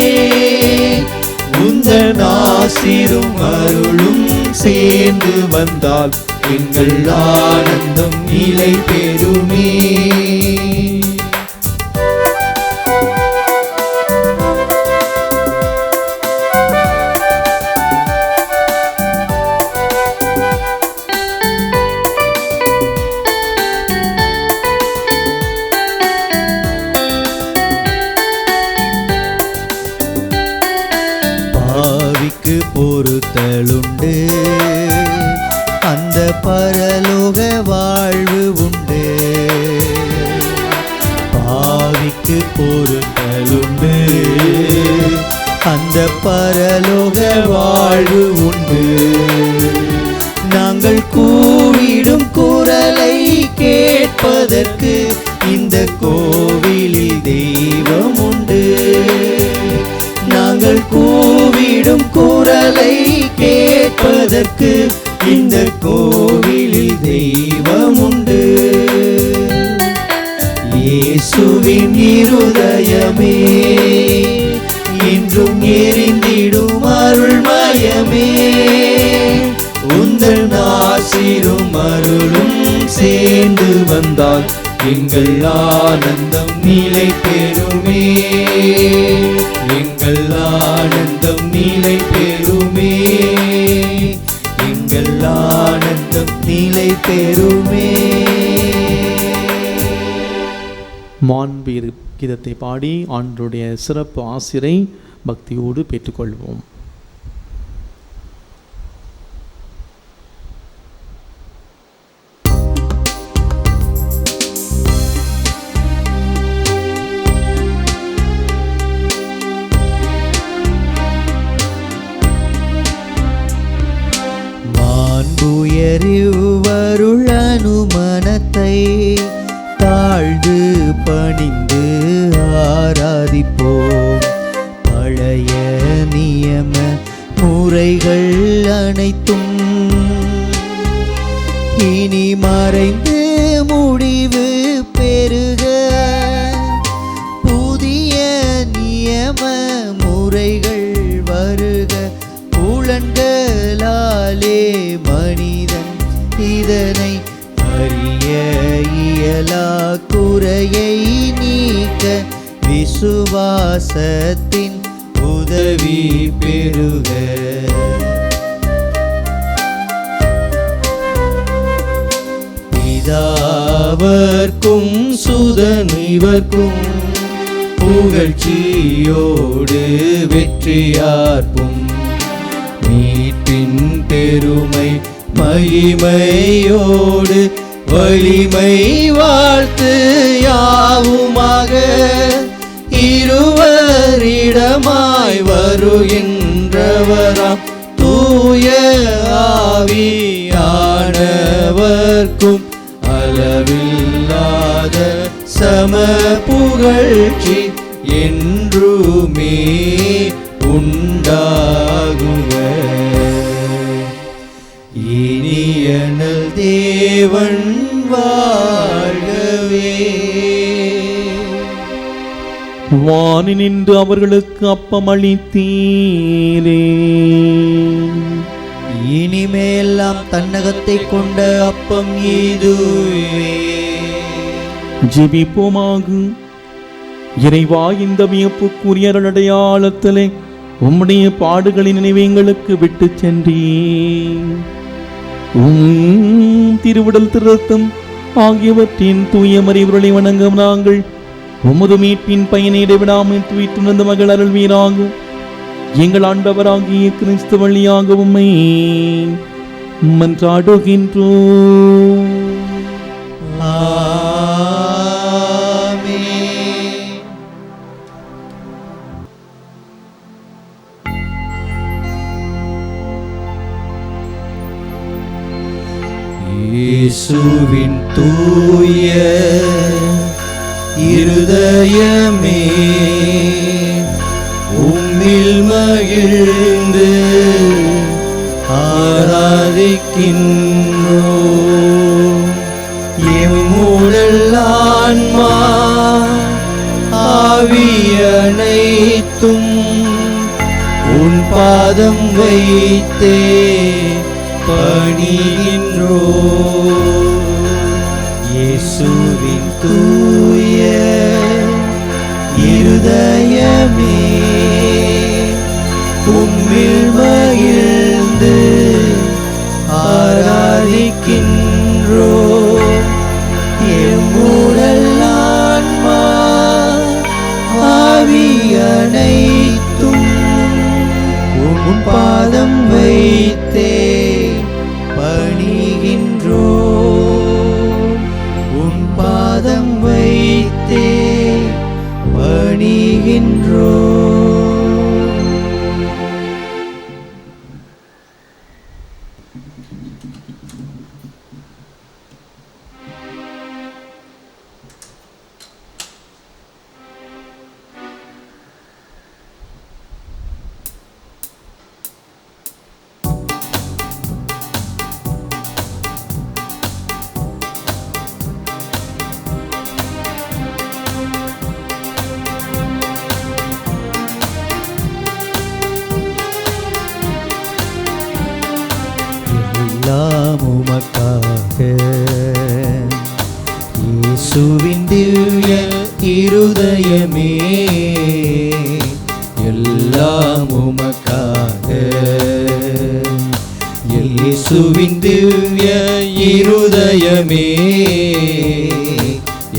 உந்தன் ஆசீரும் அருளும் சேர்ந்து வந்தால் எங்கள் ஆனந்தம் நிலை பெறுமே. பொறுத்தலுண்டு, அந்த பரலோக வாழ்வு உண்டு. பாவிக்கு பொறுத்தலுண்டு, அந்த பரலோக வாழ்வு உண்டு. நாங்கள் கூவிடும் குரலை கேட்பதற்கு இந்த கோவிலில் தெய்வம் உண்டு. நாங்கள் கூவிடும் குரலை கேட்பதற்கு இந்த கோவிலில் தெய்வம் உண்டு. இயேசுவின் இருதயமே என்றும் எரிந்திடும் அருள்மயமே, உந்தன் ஆசீரும் அருளும் சேர்ந்து வந்தால் எங்கள் ஆனந்தம் நிலை பெறுமே. எங்கள் ஆனந்தம் நிலை பெறுமே. எங்கள் ஆனந்தம் நிலை பெறுமே. மாண்பு கீதத்தை பாடி ஆண்டவருடைய சிறப்பு ஆசிரை பக்தியோடு பெற்றுக்கொள்வோம். தடையை நீக்க விசுவாசத்தின் உதவி பெறுக. பிதாவர்க்கும் சுதன் இவர்க்கும் புகழ்ச்சியோடு வெற்றியார்ப்பும் மீட்பின் பெருமை மகிமையோடு வலிமை வாழ்த்து யாவுமாக இருவரிடமாய் வருகின்றவராம் தூய ஆவியானவர்க்கும் அளவில்லாத சம புகழ்ச்சி என்றுமே உண்டாகுக. இனியனல் தேவன் வாழ்கவே. வானி நின்று அவர்களுக்கு அப்பமளித்தீரே, இனிமேலாம் தன்னகத்தை கொண்ட அப்பம் இதுவே. ஜெபிப்போமாக. இறைவா, இந்த வியப்புக்குரிய அடையாளத்திலே உம்முடைய பாடுகளின் நினைவை எங்களுக்கு விட்டு சென்றீர். திருவிடல் திருத்தம் ஆகியவற்றின் தூய மறைவுகளை வணங்கும் நாங்கள் உமது மீட்பின் பயனை இடைவிடாமல் துய்த்துணர்ந்த மகள் அருள்வீராக. எங்கள் ஆண்டவராகிய கிறிஸ்து வழியாக உம்மை மன்றாடுகின்றோம். இயேசுவின் தூய இருதயமே, உம்மில் மகிழ்ந்து ஆராதிக்கின்றோம். எம்முடல் ஆன்மா ஆவியனைத்தும் உன் பாதம் வைத்தே பணிகின்றோம். இயேசுவின் தூய இருதயமே, உம்மில் மகிழ்ந்து ஆராதிக்கின்றோம். எம்முடல் ஆன்மா ஆவியனைத்தும் உன் பாதம் வைத்தே பணிகின்றோம். உன் பாதம் வைத்தே பணிகின்றோம். எல்லாம் உமக்காக இயேசுவின் திவ்ய இருதயமே, எல்லாம் உமக்காக இயேசுவின் திவ்ய இருதயமே,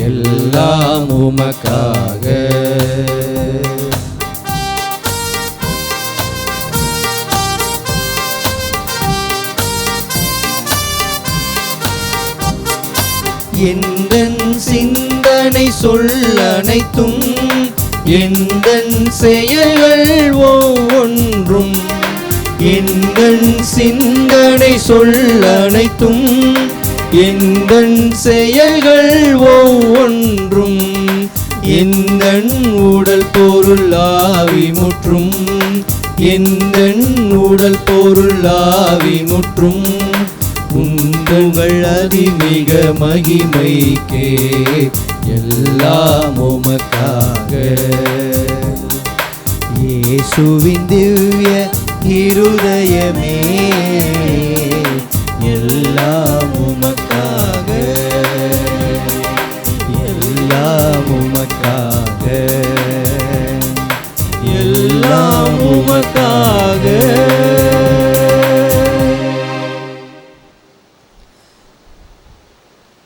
எல்லாம் உமக்காக. எந்தன் சிந்தனை சொல் அனைத்தும், எந்தன் செயல்கள் ஒவ்வொன்றும், எந்தன் சிந்தனை சொல் அனைத்தும், எந்தன் செயல்கள் ஒவ்வொன்றும், எந்தன் உடல் பொருள் ஆவி முற்றும், எந்தன் உடல் பொருள் ஆவி முற்றும் உங்கள் அதிமிக மகிமைக்கே எல்லாம் உமக்காக. இயேசுவின் திவ்ய இருதயமே, எல்லாம் உமக்காக, எல்லாம்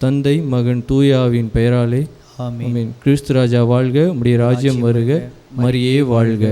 தந்தை மகன் தூயாவின் பெயராலே ஆமென். ஆமென். கிறிஸ்து ராஜா வாழ்க, உம்முடைய ராஜ்யம் வருக, மரியே வாழ்க.